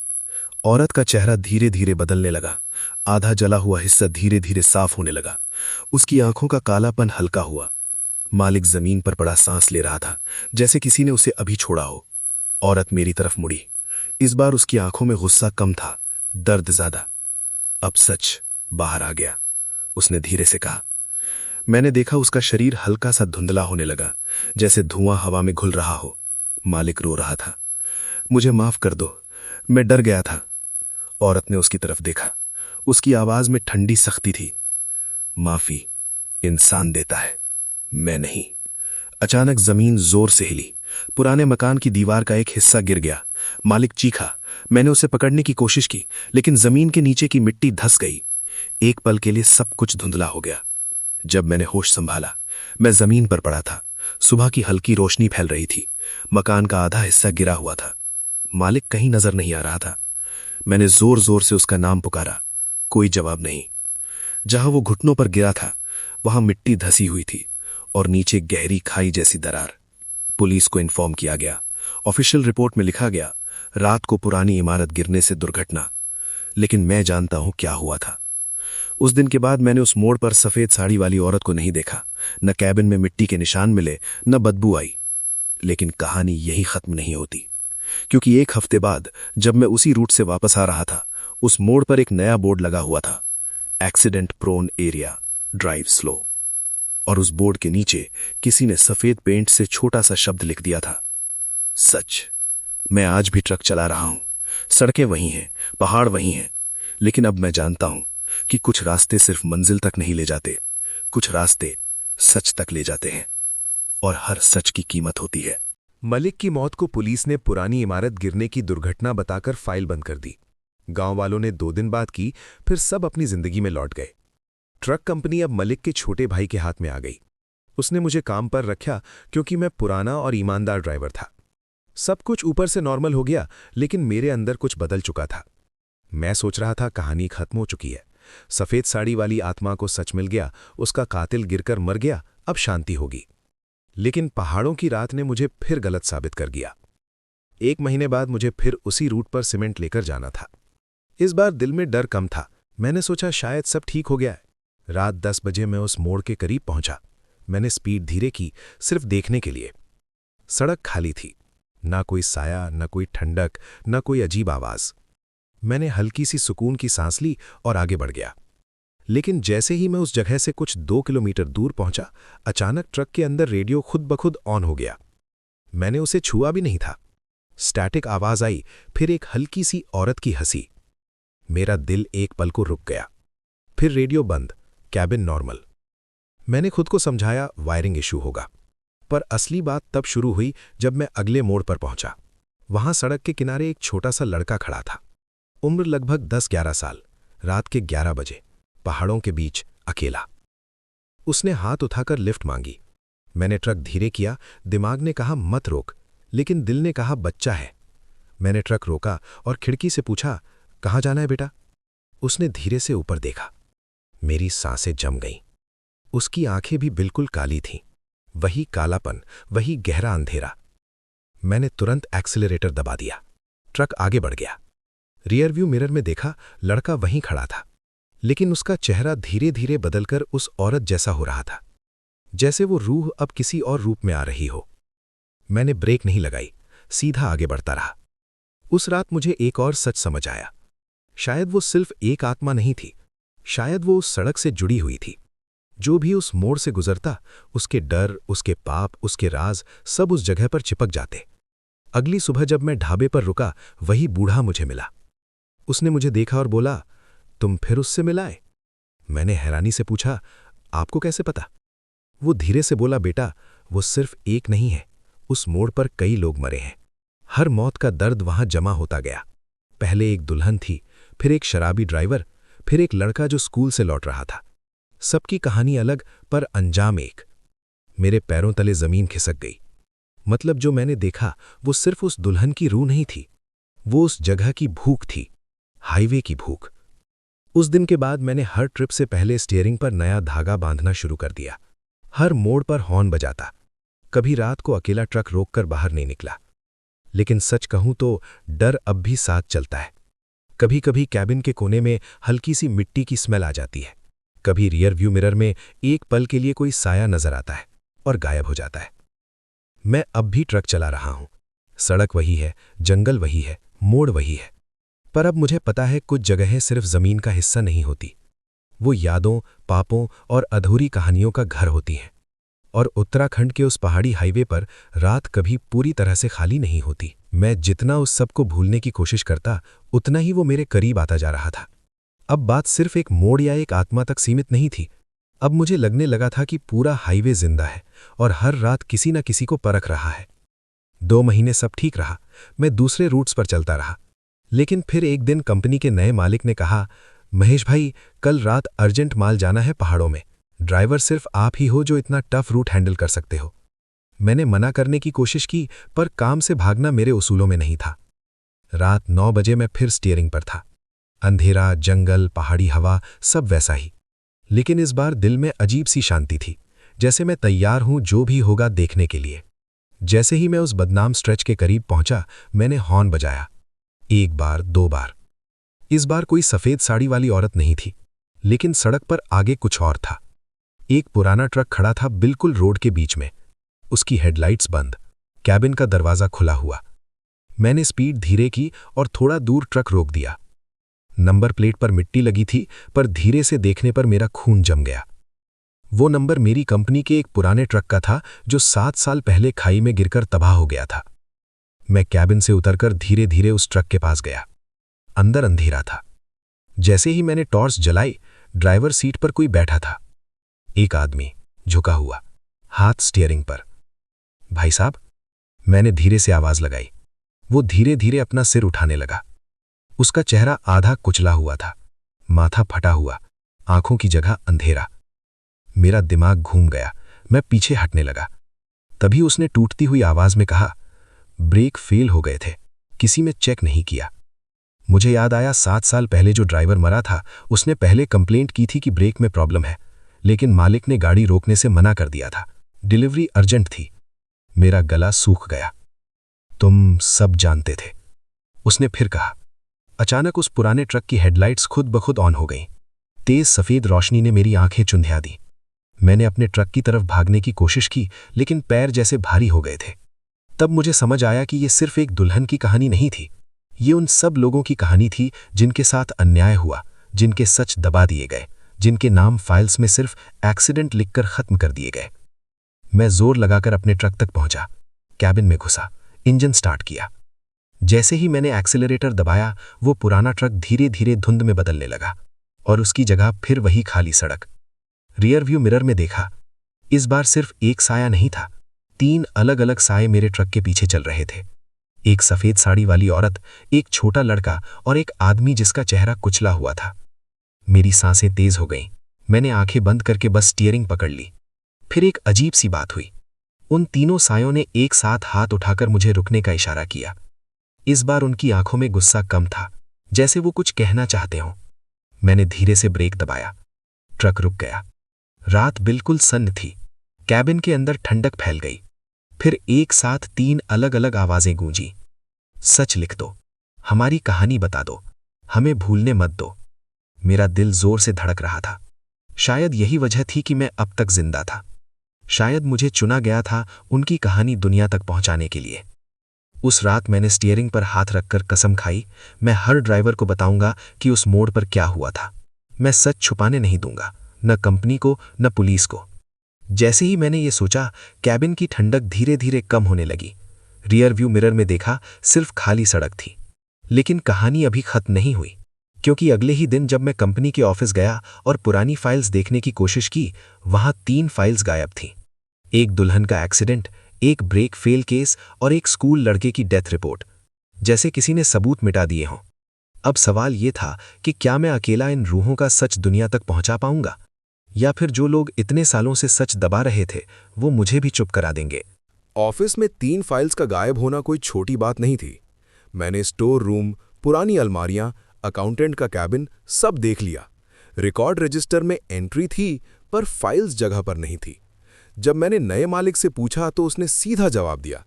औरत का चेहरा धीरे धीरे बदलने लगा। आधा जला हुआ हिस्सा धीरे धीरे साफ होने लगा। उसकी आंखों का कालापन हल्का हुआ। मालिक जमीन पर पड़ा सांस ले रहा था, जैसे किसी ने उसे अभी छोड़ा हो। औरत मेरी तरफ मुड़ी। इस बार उसकी आंखों में गुस्सा कम था, दर्द ज्यादा। अब सच बाहर आ गया, उसने धीरे से कहा। मैंने देखा उसका शरीर हल्का सा धुंधला होने लगा, जैसे धुआं हवा में घुल रहा हो। मालिक रो रहा था। मुझे माफ कर दो, मैं डर गया था। औरत ने उसकी तरफ देखा। उसकी आवाज में ठंडी सख्ती थी। माफी इंसान देता है, मैं नहीं। अचानक जमीन जोर से हिली। पुराने मकान की दीवार का एक हिस्सा गिर गया। मालिक चीखा। मैंने उसे पकड़ने की कोशिश की, लेकिन जमीन के नीचे की मिट्टी धंस गई। एक पल के लिए सब कुछ धुंधला हो गया। जब मैंने होश संभाला, मैं जमीन पर पड़ा था। सुबह की हल्की रोशनी फैल रही थी। मकान का आधा हिस्सा गिरा हुआ था। मालिक कहीं नजर नहीं आ रहा था। मैंने जोर जोर से उसका नाम पुकारा, कोई जवाब नहीं। जहां वो घुटनों पर गिरा था, वहां मिट्टी धसी हुई थी और नीचे गहरी खाई जैसी दरार। पुलिस को इन्फॉर्म किया गया। ऑफिशियल रिपोर्ट में लिखा गया, रात को पुरानी इमारत गिरने से दुर्घटना। लेकिन मैं जानता हूं क्या हुआ था। उस दिन के बाद मैंने उस मोड़ पर सफेद साड़ी वाली औरत को नहीं देखा। न कैबिन में मिट्टी के निशान मिले, न बदबू आई। लेकिन कहानी यही खत्म नहीं होती, क्योंकि एक हफ्ते बाद जब मैं उसी रूट से वापस आ रहा था, उस मोड़ पर एक नया बोर्ड लगा हुआ था, accident prone area, drive slow. और उस बोर्ड के नीचे किसी ने सफेद पेंट से छोटा सा शब्द लिख दिया था, सच। मैं आज भी ट्रक चला रहा हूं, सड़कें वही हैं, पहाड़ वही हैं, लेकिन अब मैं जानता हूं कि कुछ रास्ते सिर्फ मंजिल तक नहीं ले जाते, कुछ रास्ते सच तक ले जाते हैं, और हर सच की कीमत होती है। मलिक की मौत को पुलिस ने पुरानी इमारत गिरने की दुर्घटना बताकर फाइल बंद कर दी। गांव वालों ने 2 दिन बाद की, फिर सब अपनी जिंदगी में लौट गए। ट्रक कंपनी अब मलिक के छोटे भाई के हाथ में आ गई। उसने मुझे काम पर रखा क्योंकि मैं पुराना और ईमानदार ड्राइवर था। सब कुछ ऊपर से नॉर्मल हो गया, लेकिन मेरे अंदर कुछ बदल चुका था। मैं सोच रहा था कहानी खत्म हो चुकी है, सफेद साड़ी वाली आत्मा को सच मिल गया, उसका कातिल गिरकर मर गया, अब शांति होगी। लेकिन पहाड़ों की रात ने मुझे फिर गलत साबित कर दिया। 1 महीने बाद मुझे फिर उसी रूट पर सीमेंट लेकर जाना था। इस बार दिल में डर कम था। मैंने सोचा शायद सब ठीक हो गया है। रात 10 बजे मैं उस मोड़ के करीब पहुंचा। मैंने स्पीड धीरे की, सिर्फ देखने के लिए। सड़क खाली थी, ना कोई साया, ना कोई ठंडक, ना कोई अजीब आवाज। मैंने हल्की सी सुकून की सांस ली और आगे बढ़ गया। लेकिन जैसे ही मैं उस जगह से कुछ 2 किलोमीटर दूर पहुंचा, अचानक ट्रक के अंदर रेडियो खुद ब खुद ऑन हो गया। मैंने उसे छुआ भी नहीं था। स्टैटिक आवाज आई, फिर एक हल्की सी औरत की हंसी। मेरा दिल एक पल को रुक गया। फिर रेडियो बंद, कैबिन नॉर्मल। मैंने खुद को समझाया वायरिंग इशू होगा। पर असली बात तब शुरू हुई जब मैं अगले मोड़ पर पहुंचा। वहां सड़क के किनारे एक छोटा सा लड़का खड़ा था। उम्र लगभग 10-11 साल, रात के 11 बजे, पहाड़ों के बीच अकेला। उसने हाथ उठाकर लिफ्ट मांगी। मैंने ट्रक धीरे किया, दिमाग ने कहा मत रोक, लेकिन दिल ने कहा बच्चा है। मैंने ट्रक रोका और खिड़की से पूछा, कहाँ जाना है बेटा? उसने धीरे से ऊपर देखा। मेरी सांसें जम गईं। उसकी आंखें भी बिल्कुल काली थीं। वही कालापन, वही गहरा अंधेरा। मैंने तुरंत एक्सीलरेटर दबा दिया। ट्रक आगे बढ़ गया। रियर व्यू मिरर में देखा, लड़का वहीं खड़ा था, लेकिन उसका चेहरा धीरे धीरे बदलकर उस औरत जैसा हो रहा था, जैसे वो रूह अब किसी और रूप में आ रही हो। मैंने ब्रेक नहीं लगाई, सीधा आगे बढ़ता रहा। उस रात मुझे एक और सच समझ आया। शायद वो सिर्फ एक आत्मा नहीं थी, शायद वो उस सड़क से जुड़ी हुई थी। जो भी उस मोड़ से गुजरता, उसके डर, उसके पाप, उसके राज, सब उस जगह पर चिपक जाते। अगली सुबह जब मैं ढाबे पर रुका, वही बूढ़ा मुझे मिला। उसने मुझे देखा और बोला, तुम फिर उससे मिलाए? मैंने हैरानी से पूछा, आपको कैसे पता? वो धीरे से बोला, बेटा, वो सिर्फ एक नहीं है, उस मोड़ पर कई लोग मरे हैं। हर मौत का दर्द वहां जमा होता गया। पहले एक दुल्हन थी, फिर एक शराबी ड्राइवर, फिर एक लड़का जो स्कूल से लौट रहा था। सबकी कहानी अलग, पर अंजाम एक। मेरे पैरों तले जमीन खिसक गई। मतलब जो मैंने देखा वो सिर्फ उस दुल्हन की रूह नहीं थी, वो उस जगह की भूख थी, हाईवे की भूख। उस दिन के बाद मैंने हर ट्रिप से पहले स्टीयरिंग पर नया धागा बांधना शुरू कर दिया। हर मोड़ पर हॉर्न बजाता। कभी रात को अकेला ट्रक रोककर बाहर नहीं निकला। लेकिन सच कहूं तो डर अब भी साथ चलता है। कभी कभी कैबिन के कोने में हल्की सी मिट्टी की स्मेल आ जाती है। कभी रियर व्यू मिरर में एक पल के लिए कोई साया नजर आता है और गायब हो जाता है। मैं अब भी ट्रक चला रहा हूं। सड़क वही है, जंगल वही है, मोड़ वही है। पर अब मुझे पता है कुछ जगहें सिर्फ जमीन का हिस्सा नहीं होती, वो यादों, पापों और अधूरी कहानियों का घर होती हैं। और उत्तराखंड के उस पहाड़ी हाईवे पर रात कभी पूरी तरह से खाली नहीं होती। मैं जितना उस सब को भूलने की कोशिश करता, उतना ही वो मेरे करीब आता जा रहा था। अब बात सिर्फ एक मोड़ या एक आत्मा तक सीमित नहीं थी। अब मुझे लगने लगा था कि पूरा हाईवे जिंदा है और हर रात किसी न किसी को परख रहा है। 2 महीने सब ठीक रहा, मैं दूसरे रूट्स पर चलता रहा। लेकिन फिर एक दिन कंपनी के नए मालिक ने कहा, महेश भाई, कल रात अर्जेंट माल जाना है पहाड़ों में। ड्राइवर सिर्फ आप ही हो जो इतना टफ रूट हैंडल कर सकते हो। मैंने मना करने की कोशिश की, पर काम से भागना मेरे उसूलों में नहीं था। रात 9 बजे मैं फिर स्टीयरिंग पर था। अंधेरा, जंगल, पहाड़ी हवा, सब वैसा ही। लेकिन इस बार दिल में अजीब सी शांति थी, जैसे मैं तैयार हूं जो भी होगा देखने के लिए। जैसे ही मैं उस बदनाम स्ट्रेच के करीब पहुंचा, मैंने हॉर्न बजाया। 1 बार, 2 बार। इस बार कोई सफेद साड़ी वाली औरत नहीं थी, लेकिन सड़क पर आगे कुछ और था। एक पुराना ट्रक खड़ा था बिल्कुल रोड के बीच में, उसकी हेडलाइट्स बंद, कैबिन का दरवाजा खुला हुआ। मैंने स्पीड धीरे की और थोड़ा दूर ट्रक रोक दिया। नंबर प्लेट पर मिट्टी लगी थी, पर धीरे से देखने पर मेरा खून जम गया। वो नंबर मेरी कंपनी के एक पुराने ट्रक का था जो 7 साल पहले खाई में गिरकर तबाह हो गया था। मैं कैबिन से उतरकर धीरे धीरे उस ट्रक के पास गया। अंदर अंधेरा था। जैसे ही मैंने टॉर्च जलाई, ड्राइवर सीट पर कोई बैठा था। एक आदमी, झुका हुआ, हाथ स्टीयरिंग पर। भाई साहब, मैंने धीरे से आवाज लगाई। वो धीरे धीरे अपना सिर उठाने लगा। उसका चेहरा आधा कुचला हुआ था, माथा फटा हुआ, आंखों की जगह अंधेरा। मेरा दिमाग घूम गया, मैं पीछे हटने लगा। तभी उसने टूटती हुई आवाज में कहा, ब्रेक फेल हो गए थे, किसी में चेक नहीं किया। मुझे याद आया 7 साल पहले जो ड्राइवर मरा था, उसने पहले कंप्लेंट की थी कि ब्रेक में प्रॉब्लम है, लेकिन मालिक ने गाड़ी रोकने से मना कर दिया था। डिलीवरी अर्जेंट थी। मेरा गला सूख गया। तुम सब जानते थे, उसने फिर कहा। अचानक उस पुराने ट्रक की हेडलाइट्स खुद ब खुद ऑन हो गईं। तेज सफेद रोशनी ने मेरी आंखें चुंधिया दी। मैंने अपने ट्रक की तरफ भागने की कोशिश की, लेकिन पैर जैसे भारी हो गए थे। तब मुझे समझ आया कि ये सिर्फ एक दुल्हन की कहानी नहीं थी, ये उन सब लोगों की कहानी थी जिनके साथ अन्याय हुआ, जिनके सच दबा दिए गए, जिनके नाम फाइल्स में सिर्फ एक्सीडेंट लिखकर खत्म कर दिए गए। मैं जोर लगाकर अपने ट्रक तक पहुंचा, कैबिन में घुसा, इंजन स्टार्ट किया। जैसे ही मैंने एक्सीलरेटर दबाया, वो पुराना ट्रक धीरे धीरे धुंध में बदलने लगा और उसकी जगह फिर वही खाली सड़क। रियर व्यू मिरर में देखा, इस बार सिर्फ एक साया नहीं था, 3 अलग अलग साये मेरे ट्रक के पीछे चल रहे थे। एक सफेद साड़ी वाली औरत, एक छोटा लड़का और एक आदमी जिसका चेहरा कुचला हुआ था। मेरी सांसें तेज हो गईं। मैंने आंखें बंद करके बस स्टीयरिंग पकड़ ली। फिर एक अजीब सी बात हुई। उन तीनों सायों ने एक साथ हाथ उठाकर मुझे रुकने का इशारा किया। इस बार उनकी आंखों में गुस्सा कम था, जैसे वो कुछ कहना चाहते हों। मैंने धीरे से ब्रेक दबाया। ट्रक रुक गया। रात बिल्कुल सन्न थी। कैबिन के अंदर ठंडक फैल गई। फिर एक साथ 3 अलग अलग आवाजें गूंजी। सच लिख दो, हमारी कहानी बता दो, हमें भूलने मत दो। मेरा दिल जोर से धड़क रहा था। शायद यही वजह थी कि मैं अब तक जिंदा था। शायद मुझे चुना गया था उनकी कहानी दुनिया तक पहुंचाने के लिए। उस रात मैंने स्टीयरिंग पर हाथ रखकर कसम खाई, मैं हर ड्राइवर को बताऊंगा कि उस मोड़ पर क्या हुआ था। मैं सच छुपाने नहीं दूंगा, न कंपनी को न पुलिस को। जैसे ही मैंने ये सोचा, कैबिन की ठंडक धीरे धीरे कम होने लगी। रियर व्यू मिरर में देखा, सिर्फ खाली सड़क थी। लेकिन कहानी अभी खत्म नहीं हुई, क्योंकि अगले ही दिन जब मैं कंपनी के ऑफिस गया और पुरानी फाइल्स देखने की कोशिश की, वहां 3 फाइल्स गायब थीं। एक दुल्हन का एक्सीडेंट, एक ब्रेक फेल केस और एक स्कूल लड़के की डेथ रिपोर्ट, जैसे किसी ने सबूत मिटा दिए हों। अब सवाल ये था कि क्या मैं अकेला इन रूहों का सच दुनिया तक पहुंचा पाऊंगा, या फिर जो लोग इतने सालों से सच दबा रहे थे वो मुझे भी चुप करा देंगे। ऑफिस में 3 फाइल्स का गायब होना कोई छोटी बात नहीं थी। मैंने स्टोर रूम, पुरानी अलमारियां, अकाउंटेंट का कैबिन सब देख लिया। रिकॉर्ड रजिस्टर में एंट्री थी, पर फाइल्स जगह पर नहीं थी। जब मैंने नए मालिक से पूछा तो उसने सीधा जवाब दिया,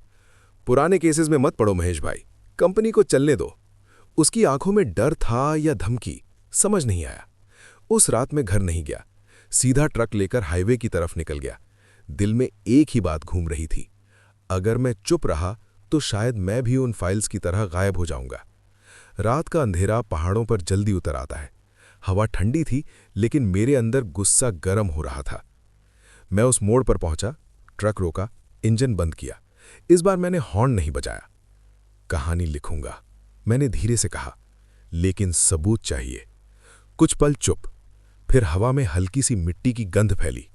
पुराने केसेस में मत पड़ो महेश भाई, कंपनी को चलने दो। उसकी आंखों में डर था या धमकी, समझ नहीं आया। उस रात मैं घर नहीं गया, सीधा ट्रक लेकर हाईवे की तरफ निकल गया। दिल में एक ही बात घूम रही थी, अगर मैं चुप रहा तो शायद मैं भी उन फाइल्स की तरह गायब हो जाऊंगा। रात का अंधेरा पहाड़ों पर जल्दी उतर आता है। हवा ठंडी थी, लेकिन मेरे अंदर गुस्सा गर्म हो रहा था। मैं उस मोड़ पर पहुंचा, ट्रक रोका, इंजन बंद किया। इस बार मैंने हॉर्न नहीं बजाया। कहानी लिखूंगा, मैंने धीरे से कहा, लेकिन सबूत चाहिए। कुछ पल चुप, फिर हवा में हल्की सी मिट्टी की गंध फैली।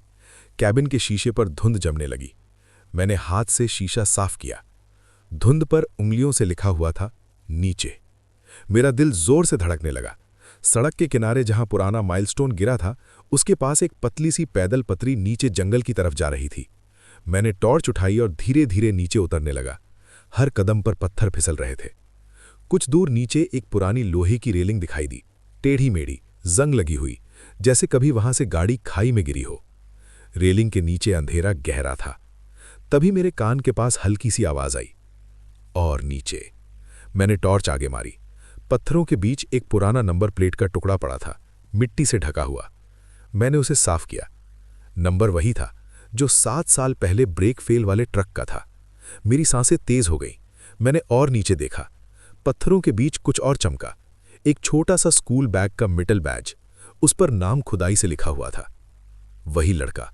कैबिन के शीशे पर धुंध जमने लगी। मैंने हाथ से शीशा साफ किया। धुंध पर उंगलियों से लिखा हुआ था, नीचे। मेरा दिल जोर से धड़कने लगा। सड़क के किनारे जहां पुराना माइलस्टोन गिरा था, उसके पास एक पतली सी पैदल पतरी नीचे जंगल की तरफ जा रही थी। मैंने टॉर्च उठाई और धीरे धीरे नीचे उतरने लगा। हर कदम पर पत्थर फिसल रहे थे। कुछ दूर नीचे एक पुरानी लोहे की रेलिंग दिखाई दी, टेढ़ी मेढ़ी, जंग लगी हुई, जैसे कभी वहां से गाड़ी खाई में गिरी हो। रेलिंग के नीचे अंधेरा गहरा था। तभी मेरे कान के पास हल्की सी आवाज आई, और नीचे। मैंने टॉर्च आगे मारी। पत्थरों के बीच एक पुराना नंबर प्लेट का टुकड़ा पड़ा था, मिट्टी से ढका हुआ। मैंने उसे साफ किया। नंबर वही था जो 7 साल पहले ब्रेक फेल वाले ट्रक का था। मेरी सांसें तेज हो गईं। मैंने और नीचे देखा। पत्थरों के बीच कुछ और चमका, एक छोटा सा स्कूल बैग का मेटल बैज। उस पर नाम खुदाई से लिखा हुआ था। वही लड़का।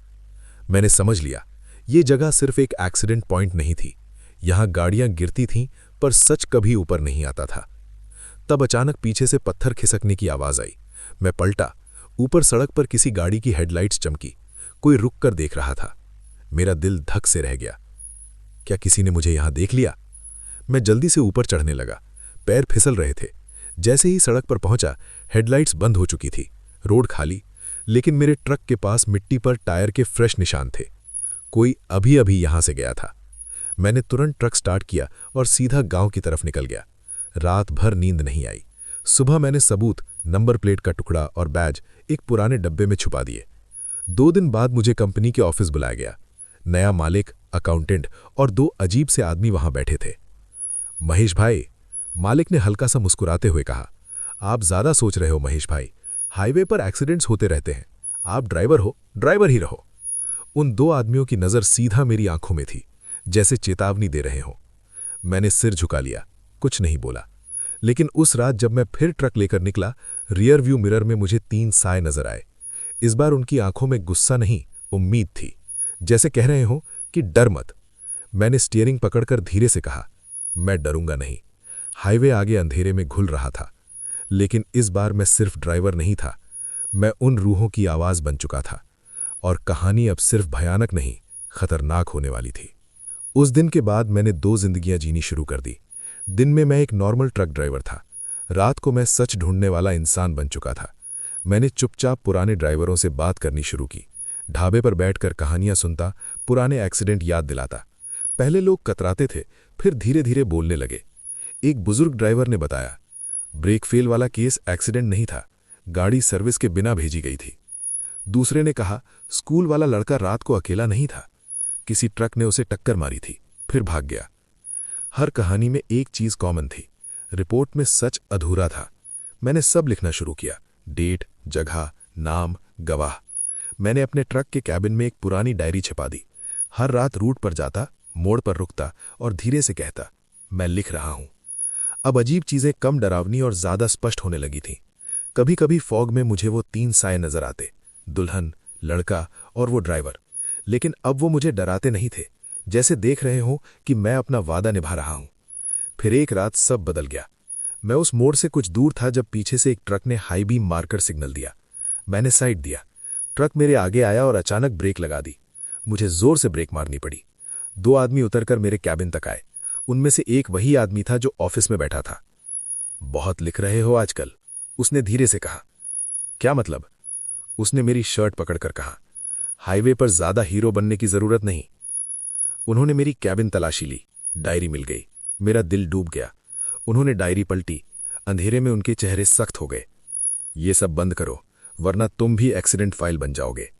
मैंने समझ लिया, ये जगह सिर्फ एक एक्सीडेंट पॉइंट नहीं थी। यहां गाड़ियां गिरती थीं, पर सच कभी ऊपर नहीं आता था। तब अचानक पीछे से पत्थर खिसकने की आवाज आई। मैं पलटा। ऊपर सड़क पर किसी गाड़ी की हेडलाइट्स चमकी। कोई रुक कर देख रहा था। मेरा दिल धक से रह गया। क्या किसी ने मुझे यहां देख लिया? मैं जल्दी से ऊपर चढ़ने लगा। पैर फिसल रहे थे। जैसे ही सड़क पर पहुंचा, हेडलाइट्स बंद हो चुकी थी, रोड खाली, लेकिन मेरे ट्रक के पास मिट्टी पर टायर के फ्रेश निशान थे। कोई अभी अभी यहां से गया था। मैंने तुरंत ट्रक स्टार्ट किया और सीधा गांव की तरफ निकल गया। रात भर नींद नहीं आई। सुबह मैंने सबूत, नंबर प्लेट का टुकड़ा और बैज एक पुराने डब्बे में छुपा दिए। 2 दिन बाद मुझे कंपनी के ऑफिस बुलाया गया। नया मालिक, अकाउंटेंट और 2 अजीब से आदमी वहां बैठे थे। महेश भाई, मालिक ने हल्का सा मुस्कुराते हुए कहा, आप ज्यादा सोच रहे हो महेश भाई। हाईवे पर एक्सीडेंट्स होते रहते हैं। आप ड्राइवर हो, ड्राइवर ही रहो। उन दो आदमियों की नज़र सीधा मेरी आंखों में थी, जैसे चेतावनी दे रहे हों। मैंने सिर झुका लिया, कुछ नहीं बोला। लेकिन उस रात जब मैं फिर ट्रक लेकर निकला, रियर व्यू मिरर में मुझे 3 साए नजर आए। इस बार उनकी आंखों में गुस्सा नहीं, उम्मीद थी, जैसे कह रहे हो कि डर मत। मैंने स्टीयरिंग पकड़कर धीरे से कहा, मैं डरूंगा नहीं। हाईवे आगे अंधेरे में घुल रहा था, लेकिन इस बार मैं सिर्फ ड्राइवर नहीं था, मैं उन रूहों की आवाज बन चुका था। और कहानी अब सिर्फ भयानक नहीं, खतरनाक होने वाली थी। उस दिन के बाद मैंने 2 जिंदगियां जीनी शुरू कर दी। दिन में मैं एक नॉर्मल ट्रक ड्राइवर था, रात को मैं सच ढूंढने वाला इंसान बन चुका था। मैंने चुपचाप पुराने ड्राइवरों से बात करनी शुरू की, ढाबे पर बैठकर कहानियां सुनता, पुराने एक्सीडेंट याद दिलाता। पहले लोग कतराते थे, फिर धीरे धीरे बोलने लगे। एक बुजुर्ग ड्राइवर ने बताया, ब्रेक फेल वाला केस एक्सीडेंट नहीं था, गाड़ी सर्विस के बिना भेजी गई थी। दूसरे ने कहा, स्कूल वाला लड़का रात को अकेला नहीं था, किसी ट्रक ने उसे टक्कर मारी थी, फिर भाग गया। हर कहानी में एक चीज कॉमन थी, रिपोर्ट में सच अधूरा था। मैंने सब लिखना शुरू किया, डेट, जगह, नाम, गवाह। मैंने अपने ट्रक के कैबिन में एक पुरानी डायरी छिपा दी। हर रात रूट पर जाता, मोड़ पर रुकता और धीरे से कहता, मैं लिख रहा हूं। अब अजीब चीजें कम डरावनी और ज्यादा स्पष्ट होने लगी थीं। कभी कभी फॉग में मुझे वो 3 साए नजर आते, दुल्हन, लड़का और वो ड्राइवर। लेकिन अब वो मुझे डराते नहीं थे, जैसे देख रहे हो कि मैं अपना वादा निभा रहा हूं। फिर एक रात सब बदल गया। मैं उस मोड़ से कुछ दूर था जब पीछे से एक ट्रक ने हाई बीम मारकर सिग्नल दिया। मैंने साइड दिया। ट्रक मेरे आगे आया और अचानक ब्रेक लगा दी। मुझे जोर से ब्रेक मारनी पड़ी। 2 आदमी उतरकर मेरे कैबिन तक आए। उनमें से एक वही आदमी था जो ऑफिस में बैठा था। बहुत लिख रहे हो आजकल, उसने धीरे से कहा। क्या मतलब? उसने मेरी शर्ट पकड़कर कहा। हाईवे पर ज्यादा हीरो बनने की जरूरत नहीं। उन्होंने मेरी कैबिन तलाशी ली, डायरी मिल गई। मेरा दिल डूब गया। उन्होंने डायरी पलटी। अंधेरे में उनके चेहरे सख्त हो गए। ये सब बंद करो, वरना तुम भी एक्सीडेंट फाइल बन जाओगे।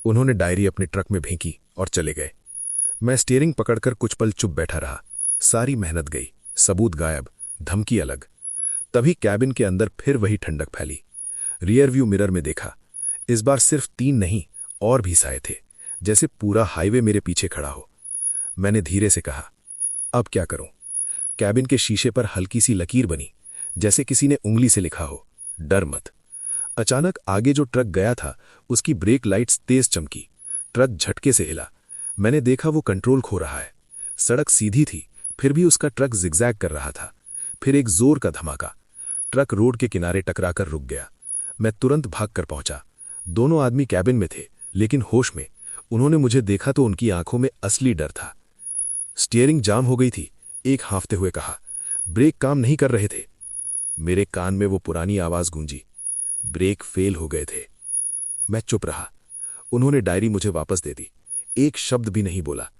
उन्होंने डायरी अपने ट्रक में फेंकी और चले गए। मैं स्टीयरिंग पकड़कर कुछ पल चुप बैठा रहा। सारी मेहनत गई, सबूत गायब, धमकी अलग। तभी कैबिन के अंदर फिर वही ठंडक फैली। रियर व्यू मिरर में देखा। इस बार सिर्फ 3 नहीं, और भी साए थे, जैसे पूरा हाईवे मेरे पीछे खड़ा हो। मैंने धीरे से कहा, अब क्या करूं? कैबिन के शीशे पर हल्की सी लकीर बनी, जैसे किसी ने उंगली से लिखा हो, डर मत। अचानक आगे जो ट्रक गया था, उसकी ब्रेक लाइट्स तेज चमकी। ट्रक झटके से हिला। मैंने देखा वो कंट्रोल खो रहा है। सड़क सीधी थी, फिर भी उसका ट्रक जिगजैग कर रहा था। फिर एक जोर का धमाका। ट्रक रोड के किनारे टकराकर रुक गया। मैं तुरंत भागकर पहुंचा। दोनों आदमी कैबिन में थे, लेकिन होश में। उन्होंने मुझे देखा तो उनकी आंखों में असली डर था। स्टीयरिंग जाम हो गई थी, एक हाँफते हुए कहा। ब्रेक काम नहीं कर रहे थे। मेरे कान में वो पुरानी आवाज गूंजी, ब्रेक फेल हो गए थे। मैं चुप रहा। उन्होंने डायरी मुझे वापस दे दी। एक शब्द भी नहीं बोला।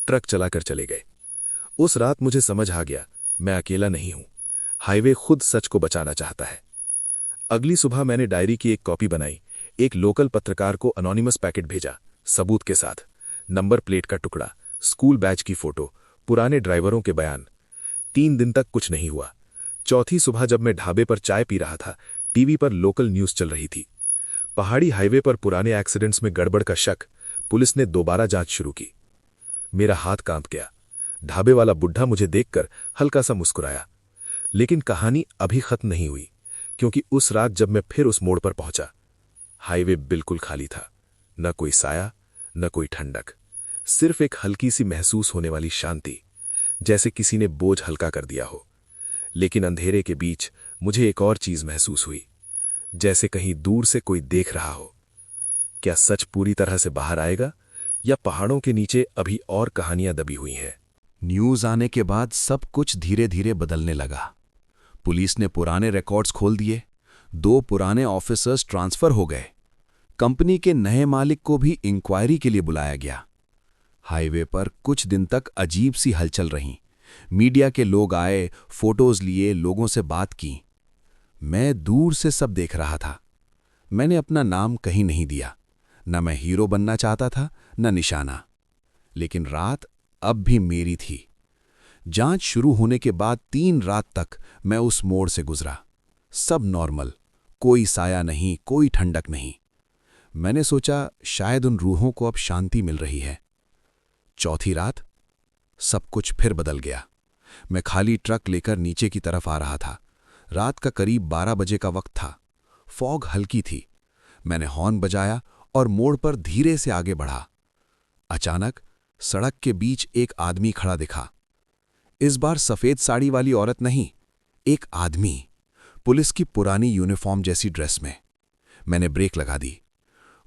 ट्रक चलाकर चले गए। उस रात मुझे समझ आ गया, मैं अकेला नहीं हूं। हाईवे खुद सच को बचाना चाहता है। अगली सुबह मैंने डायरी की एक कॉपी बनाई। एक लोकल पत्रकार को अनोनिमस पैकेट भेजा, सबूत के साथ। नंबर प्लेट का टुकड़ा, स्कूल बैच की फोटो, पुराने ड्राइवरों के बयान। 3 दिन तक कुछ नहीं हुआ। चौथी सुबह जब मैं ढाबे पर चाय पी रहा था, टीवी पर लोकल न्यूज चल रही थी। पहाड़ी हाईवे पर पुराने एक्सीडेंट्स में गड़बड़ का शक। पुलिस ने दोबारा जांच शुरू की। मेरा हाथ कांप गया। ढाबे वाला बुढ़ा मुझे देखकर हल्का सा मुस्कुराया। लेकिन कहानी अभी खत्म नहीं हुई, क्योंकि उस रात जब मैं फिर उस मोड़ पर पहुंचा, हाईवे बिल्कुल खाली था। न कोई साया, न कोई ठंडक, सिर्फ एक हल्की सी महसूस होने वाली शांति, जैसे किसी ने बोझ हल्का कर दिया हो। लेकिन अंधेरे के बीच मुझे एक और चीज महसूस हुई, जैसे कहीं दूर से कोई देख रहा हो। क्या सच पूरी तरह से बाहर आएगा, या पहाड़ों के नीचे अभी और कहानियां दबी हुई हैं? न्यूज आने के बाद सब कुछ धीरे धीरे बदलने लगा। पुलिस ने पुराने रिकॉर्ड्स खोल दिए। 2 पुराने ऑफिसर्स ट्रांसफर हो गए। कंपनी के नए मालिक को भी इंक्वायरी के लिए बुलाया गया। हाईवे पर कुछ दिन तक अजीब सी हलचल रही। मीडिया के लोग आए, फोटोज लिए, लोगों से बात की। मैं दूर से सब देख रहा था। मैंने अपना नाम कहीं नहीं दिया। न मैं हीरो बनना चाहता था, न निशाना। लेकिन रात अब भी मेरी थी। जांच शुरू होने के बाद 3 रात तक मैं उस मोड़ से गुजरा। सब नॉर्मल, कोई साया नहीं, कोई ठंडक नहीं। मैंने सोचा शायद उन रूहों को अब शांति मिल रही है। चौथी रात सब कुछ फिर बदल गया। मैं खाली ट्रक लेकर नीचे की तरफ आ रहा था। रात का करीब 12 बजे का वक्त था। फॉग हल्की थी। मैंने हॉर्न बजाया और मोड़ पर धीरे से आगे बढ़ा। अचानक सड़क के बीच एक आदमी खड़ा दिखा। इस बार सफेद साड़ी वाली औरत नहीं, एक आदमी, पुलिस की पुरानी यूनिफॉर्म जैसी ड्रेस में। मैंने ब्रेक लगा दी।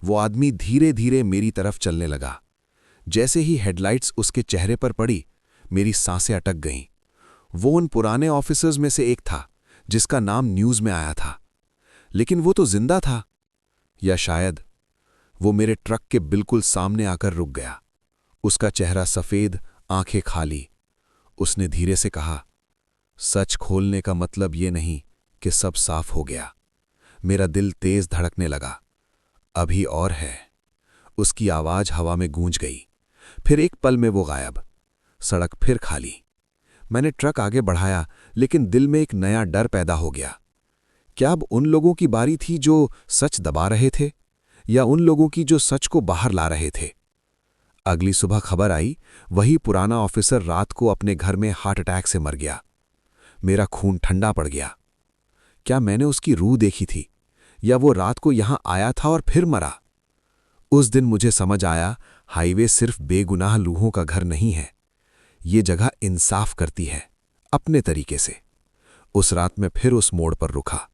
वो आदमी धीरे धीरे मेरी तरफ चलने लगा। जैसे ही हेडलाइट्स उसके चेहरे पर पड़ी, मेरी सांसें अटक गईं। वो उन पुराने ऑफिसर्स में से एक था जिसका नाम न्यूज़ में आया था। लेकिन वो तो जिंदा था, या शायद वो मेरे ट्रक के बिल्कुल सामने आकर रुक गया। उसका चेहरा सफेद, आंखें खाली। उसने धीरे से कहा, सच खोलने का मतलब ये नहीं कि सब साफ हो गया। मेरा दिल तेज धड़कने लगा। अभी और है। उसकी आवाज हवा में गूंज गई। फिर एक पल में वो गायब। सड़क फिर खाली। मैंने ट्रक आगे बढ़ाया, लेकिन दिल में एक नया डर पैदा हो गया। क्या अब उन लोगों की बारी थी जो सच दबा रहे थे, या उन लोगों की जो सच को बाहर ला रहे थे? अगली सुबह खबर आई, वही पुराना ऑफिसर रात को अपने घर में हार्ट अटैक से मर गया। मेरा खून ठंडा पड़ गया। क्या मैंने उसकी रूह देखी थी, या वो रात को यहां आया था और फिर मरा? उस दिन मुझे समझ आया, हाईवे सिर्फ बेगुनाह रूहों का घर नहीं है। ये जगह इंसाफ करती है, अपने तरीके से। उस रात में फिर उस मोड़ पर रुका।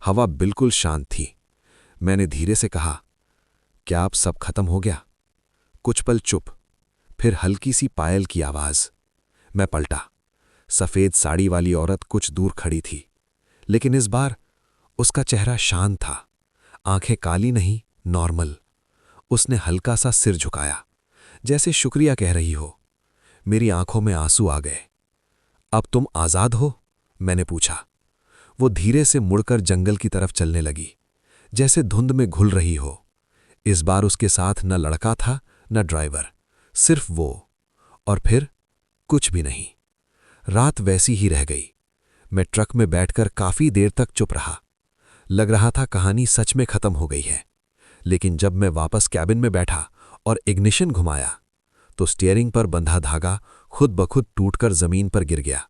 हवा बिल्कुल शांत थी। मैंने धीरे से कहा, क्या अब सब खत्म हो गया? कुछ पल चुप, फिर हल्की सी पायल की आवाज। मैं पलटा। सफेद साड़ी वाली औरत कुछ दूर खड़ी थी, लेकिन इस बार उसका चेहरा शांत था। आंखें काली नहीं, नॉर्मल। उसने हल्का सा सिर झुकाया, जैसे शुक्रिया कह रही हो। मेरी आंखों में आंसू आ गए। अब तुम आजाद हो? मैंने पूछा। वो धीरे से मुड़कर जंगल की तरफ चलने लगी, जैसे धुंध में घुल रही हो। इस बार उसके साथ न लड़का था न ड्राइवर, सिर्फ वो। और फिर कुछ भी नहीं। रात वैसी ही रह गई। मैं ट्रक में बैठकर काफी देर तक चुप रहा। लग रहा था कहानी सच में खत्म हो गई है। लेकिन जब मैं वापस कैबिन में बैठा और इग्निशन घुमाया, तो स्टीयरिंग पर बंधा धागा खुद ब खुद टूटकर जमीन पर गिर गया।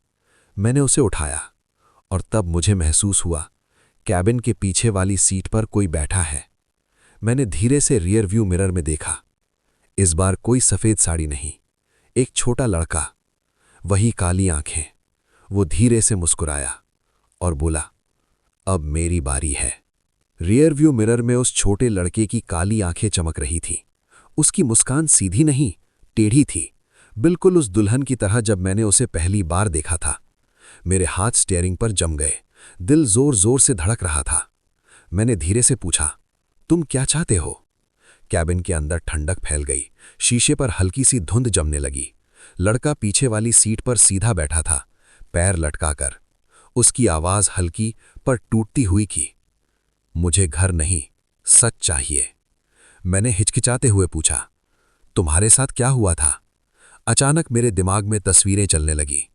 मैंने उसे उठाया, और तब मुझे महसूस हुआ कैबिन के पीछे वाली सीट पर कोई बैठा है। मैंने धीरे से रियर व्यू मिरर में देखा। इस बार कोई सफेद साड़ी नहीं, एक छोटा लड़का, वही काली आंखें। वो धीरे से मुस्कुराया और बोला, अब मेरी बारी है। रियर व्यू मिरर में उस छोटे लड़के की काली आंखें चमक रही थीं। उसकी मुस्कान सीधी नहीं, टेढ़ी थी, बिल्कुल उस दुल्हन की तरह जब मैंने उसे पहली बार देखा था। मेरे हाथ स्टीयरिंग पर जम गए। दिल जोर जोर से धड़क रहा था। मैंने धीरे से पूछा, तुम क्या चाहते हो? कैबिन के अंदर ठंडक फैल गई। शीशे पर हल्की सी धुंध जमने लगी। लड़का पीछे वाली सीट पर सीधा बैठा था, पैर लटकाकर। उसकी आवाज हल्की पर टूटती हुई की, मुझे घर नहीं, सच चाहिए। मैंने हिचकिचाते हुए पूछा, तुम्हारे साथ क्या हुआ था? अचानक मेरे दिमाग में तस्वीरें चलने लगी।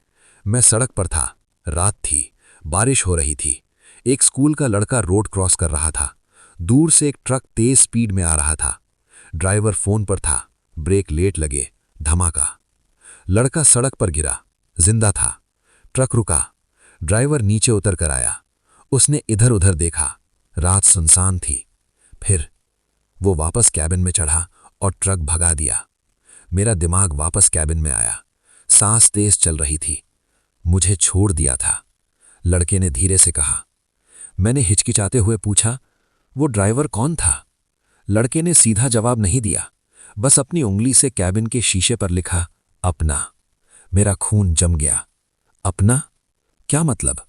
मैं सड़क पर था, रात थी, बारिश हो रही थी। एक स्कूल का लड़का रोड क्रॉस कर रहा था। दूर से एक ट्रक तेज स्पीड में आ रहा था। ड्राइवर फोन पर था, ब्रेक लेट लगे, धमाका। लड़का सड़क पर गिरा, जिंदा था। ट्रक रुका, ड्राइवर नीचे उतर कर आया। उसने इधर उधर देखा, रात सुनसान थी। फिर वो वापस कैबिन में चढ़ा और ट्रक भगा दिया। मेरा दिमाग वापस कैबिन में आया। सांस तेज चल रही थी। मुझे छोड़ दिया था, लड़के ने धीरे से कहा। मैंने हिचकिचाते हुए पूछा, वो ड्राइवर कौन था? लड़के ने सीधा जवाब नहीं दिया, बस अपनी उंगली से कैबिन के शीशे पर लिखा, अपना। मेरा खून जम गया। अपना? क्या मतलब?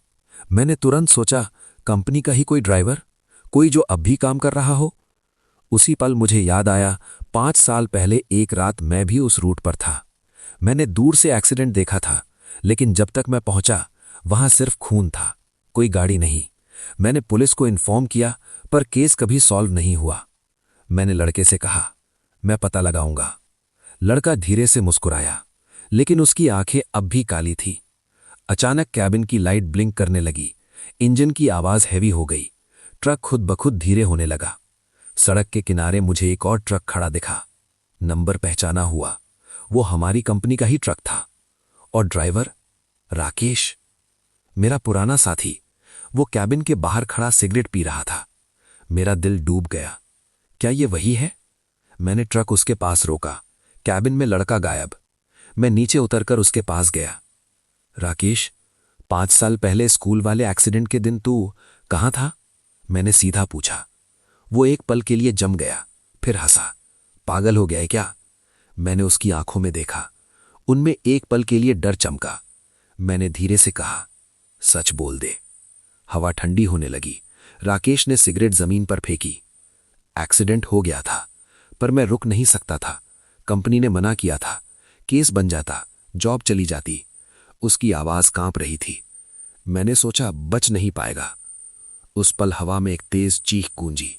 मैंने तुरंत सोचा, कंपनी का ही कोई ड्राइवर, कोई जो अब भी काम कर रहा हो। उसी पल मुझे याद आया, 5 साल पहले एक रात मैं भी उस रूट पर था। मैंने दूर से एक्सीडेंट देखा था, लेकिन जब तक मैं पहुंचा वहां सिर्फ खून था, कोई गाड़ी नहीं। मैंने पुलिस को इन्फॉर्म किया, पर केस कभी सॉल्व नहीं हुआ। मैंने लड़के से कहा, मैं पता लगाऊंगा। लड़का धीरे से मुस्कुराया, लेकिन उसकी आंखें अब भी काली थी। अचानक कैबिन की लाइट ब्लिंक करने लगी। इंजन की आवाज हैवी हो गई। ट्रक खुद ब खुद धीरे होने लगा। सड़क के किनारे मुझे एक और ट्रक खड़ा दिखा। नंबर पहचाना हुआ, वो हमारी कंपनी का ही ट्रक था। और ड्राइवर राकेश, मेरा पुराना साथी, वो कैबिन के बाहर खड़ा सिगरेट पी रहा था। मेरा दिल डूब गया। क्या ये वही है? मैंने ट्रक उसके पास रोका। कैबिन में लड़का गायब। मैं नीचे उतरकर उसके पास गया। राकेश, 5 साल पहले स्कूल वाले एक्सीडेंट के दिन तू कहाँ था? मैंने सीधा पूछा। वो एक पल के लिए जम गया, फिर हंसा। पागल हो गया है क्या? मैंने उसकी आंखों में देखा। उनमें एक पल के लिए डर चमका। मैंने धीरे से कहा, सच बोल दे। हवा ठंडी होने लगी। राकेश ने सिगरेट जमीन पर फेंकी। एक्सीडेंट हो गया था, पर मैं रुक नहीं सकता था। कंपनी ने मना किया था। केस बन जाता, जॉब चली जाती। उसकी आवाज कांप रही थी। मैंने सोचा बच नहीं पाएगा। उस पल हवा में एक तेज चीख गूंजी।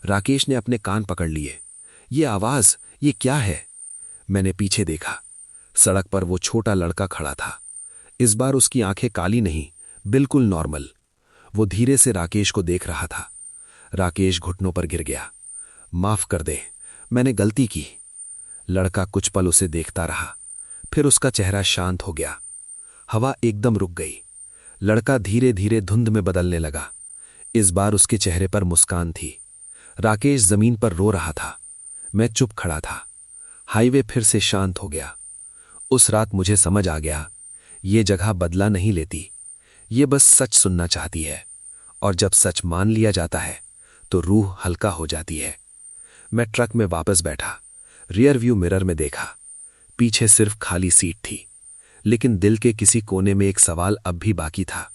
राकेश ने अपने कान पकड़ लिए। ये आवाज, ये क्या है? मैंने पीछे देखा। सड़क पर वो छोटा लड़का खड़ा था। इस बार उसकी आंखें काली नहीं, बिल्कुल नॉर्मल। वो धीरे से राकेश को देख रहा था। राकेश घुटनों पर गिर गया। माफ कर दे, मैंने गलती की। लड़का कुछ पल उसे देखता रहा, फिर उसका चेहरा शांत हो गया। हवा एकदम रुक गई। लड़का धीरे धीरे धुंध में बदलने लगा। इस बार उसके चेहरे पर मुस्कान थी। राकेश जमीन पर रो रहा था। मैं चुप खड़ा था। हाईवे फिर से शांत हो गया। उस रात मुझे समझ आ गया, ये जगह बदला नहीं लेती, ये बस सच सुनना चाहती है। और जब सच मान लिया जाता है तो रूह हल्का हो जाती है। मैं ट्रक में वापस बैठा। रियर व्यू मिरर में देखा। पीछे सिर्फ खाली सीट थी, लेकिन दिल के किसी कोने में एक सवाल अब भी बाकी था।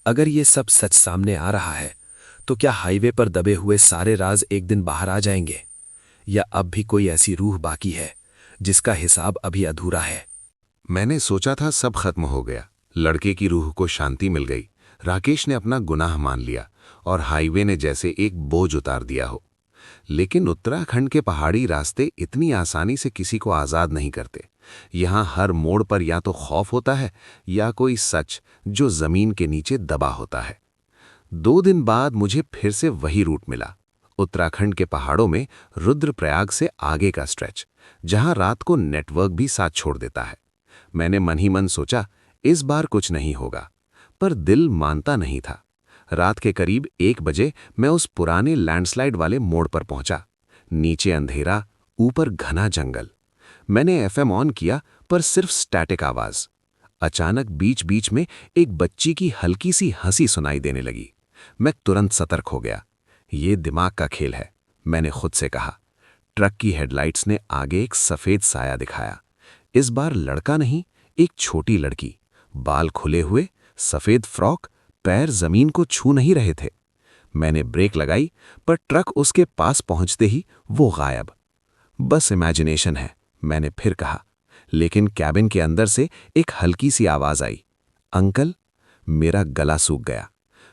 अगर ये सब सच सामने आ रहा है तो क्या हाईवे पर दबे हुए सारे राज एक दिन बाहर आ जाएंगे? या अब भी कोई ऐसी रूह बाकी है जिसका हिसाब अभी अधूरा है? मैंने सोचा था सब खत्म हो गया, लड़के की रूह को शांति मिल गई, राकेश ने अपना गुनाह मान लिया और हाईवे ने जैसे एक बोझ उतार दिया हो। लेकिन उत्तराखंड के पहाड़ी रास्ते इतनी आसानी से किसी को आज़ाद नहीं करते। यहाँ हर मोड़ पर या तो खौफ होता है या कोई सच जो जमीन के नीचे दबा होता है। 2 दिन बाद मुझे फिर से वही रूट मिला। उत्तराखंड के पहाड़ों में रुद्रप्रयाग से आगे का स्ट्रेच, जहां रात को नेटवर्क भी साथ छोड़ देता है। मैंने मन ही मन सोचा इस बार कुछ नहीं होगा, पर दिल मानता नहीं था। रात के करीब 1 बजे मैं उस पुराने लैंडस्लाइड वाले मोड़ पर पहुंचा। नीचे अंधेरा, ऊपर घना जंगल। मैंने एफएम ऑन किया, पर सिर्फ स्टैटिक आवाज। अचानक बीच बीच में एक बच्ची की हल्की सी हंसी सुनाई देने लगी। मैं तुरंत सतर्क हो गया। ये दिमाग का खेल है, मैंने खुद से कहा। ट्रक की हेडलाइट्स ने आगे एक सफेद साया दिखाया। इस बार लड़का नहीं, एक छोटी लड़की, बाल खुले हुए, सफेद फ्रॉक, पैर जमीन को छू नहीं रहे थे। मैंने ब्रेक लगाई, पर ट्रक उसके पास पहुंचते ही वो गायब। बस इमेजिनेशन है, मैंने फिर कहा। लेकिन कैबिन के अंदर से एक हल्की सी आवाज आई, अंकल। मेरा गला सूख गया।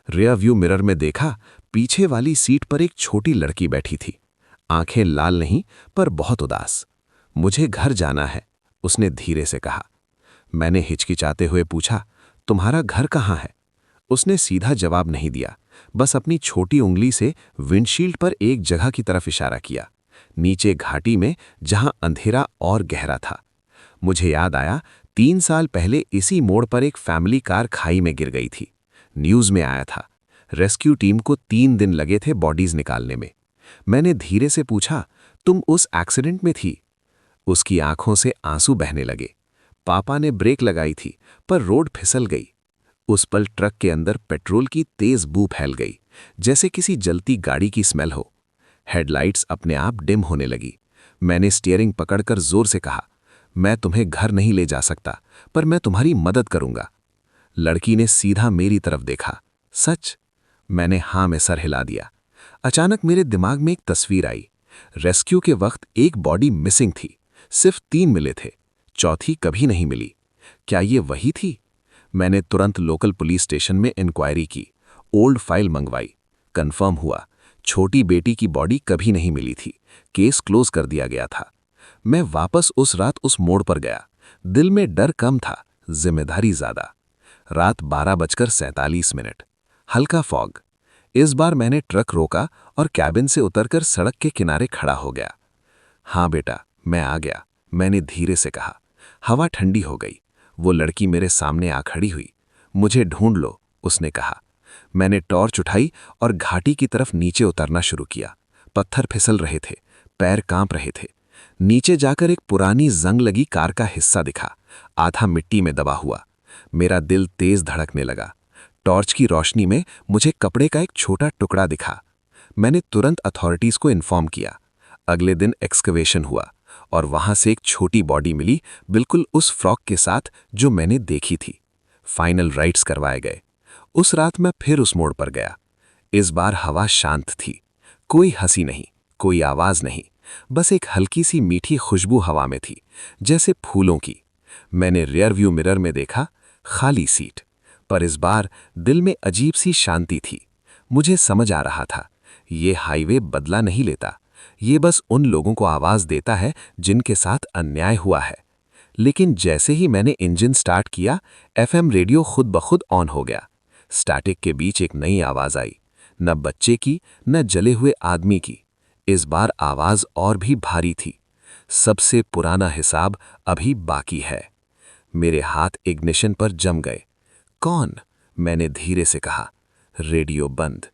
रियर व्यू मिरर में देखा, पीछे वाली सीट पर एक छोटी लड़की बैठी थी। आंखें लाल नहीं, पर बहुत उदास। मुझे घर जाना है, उसने धीरे से कहा। मैंने हिचकिचाते हुए पूछा, तुम्हारा घर कहाँ है? उसने सीधा जवाब नहीं दिया, बस अपनी छोटी उंगली से विंडशील्ड पर एक जगह की तरफ इशारा किया, नीचे घाटी में, जहां अंधेरा और गहरा था। मुझे याद आया, 3 साल पहले इसी मोड़ पर एक फैमिली कार खाई में गिर गई थी। न्यूज़ में आया था। रेस्क्यू टीम को 3 दिन लगे थे बॉडीज निकालने में। मैंने धीरे से पूछा, तुम उस एक्सीडेंट में थी? उसकी आंखों से आंसू बहने लगे। पापा ने ब्रेक लगाई थी, पर रोड फिसल गई। उस पल ट्रक के अंदर पेट्रोल की तेज बू फैल गई, जैसे किसी जलती गाड़ी की स्मेल हो। हेडलाइट्स अपने आप डिम होने लगी। मैंने स्टीयरिंग पकड़कर जोर से कहा, मैं तुम्हें घर नहीं ले जा सकता, पर मैं तुम्हारी मदद करूंगा। लड़की ने सीधा मेरी तरफ देखा। सच? मैंने हाँ में सर हिला दिया। अचानक मेरे दिमाग में एक तस्वीर आई। रेस्क्यू के वक्त एक बॉडी मिसिंग थी, सिर्फ 3 मिले थे, चौथी कभी नहीं मिली। क्या ये वही थी? मैंने तुरंत लोकल पुलिस स्टेशन में इंक्वायरी की, ओल्ड फाइल मंगवाई। कंफर्म हुआ, छोटी बेटी की बॉडी कभी नहीं मिली थी, केस क्लोज कर दिया गया था। मैं वापस उस रात उस मोड़ पर गया। दिल में डर कम था, जिम्मेदारी ज्यादा। रात 12:47, हल्का फॉग। इस बार मैंने ट्रक रोका और कैबिन से उतरकर सड़क के किनारे खड़ा हो गया। हाँ बेटा, मैं आ गया, मैंने धीरे से कहा। हवा ठंडी हो गई। वो लड़की मेरे सामने आ खड़ी हुई। मुझे ढूंढ लो, उसने कहा। मैंने टॉर्च उठाई और घाटी की तरफ नीचे उतरना शुरू किया। पत्थर फिसल रहे थे, पैर कांप रहे थे। नीचे जाकर एक पुरानी जंग लगी कार का हिस्सा दिखा, आधा मिट्टी में दबा हुआ। मेरा दिल तेज धड़कने लगा। टॉर्च की रोशनी में मुझे कपड़े का एक छोटा टुकड़ा दिखा। मैंने तुरंत अथॉरिटीज को इन्फॉर्म किया। अगले दिन एक्सकवेशन हुआ और वहां से एक छोटी बॉडी मिली, बिल्कुल उस फ्रॉक के साथ जो मैंने देखी थी। फाइनल राइट्स करवाए गए। उस रात मैं फिर उस मोड़ पर गया। इस बार हवा शांत थी, कोई हंसी नहीं, कोई आवाज नहीं, बस एक हल्की सी मीठी खुशबू हवा में थी, जैसे फूलों की। मैंने रियर व्यू मिरर में देखा, खाली सीट, पर इस बार दिल में अजीब सी शांति थी। मुझे समझ आ रहा था, ये हाईवे बदला नहीं लेता, ये बस उन लोगों को आवाज देता है जिनके साथ अन्याय हुआ है। लेकिन जैसे ही मैंने इंजन स्टार्ट किया, एफएम रेडियो खुद ब खुद ऑन हो गया। स्टैटिक के बीच एक नई आवाज आई, न बच्चे की, न जले हुए आदमी की। इस बार आवाज और भी भारी थी। सबसे पुराना हिसाब अभी बाकी है। मेरे हाथ इग्निशन पर जम गए। कौन? मैंने धीरे से कहा। रेडियो बंद।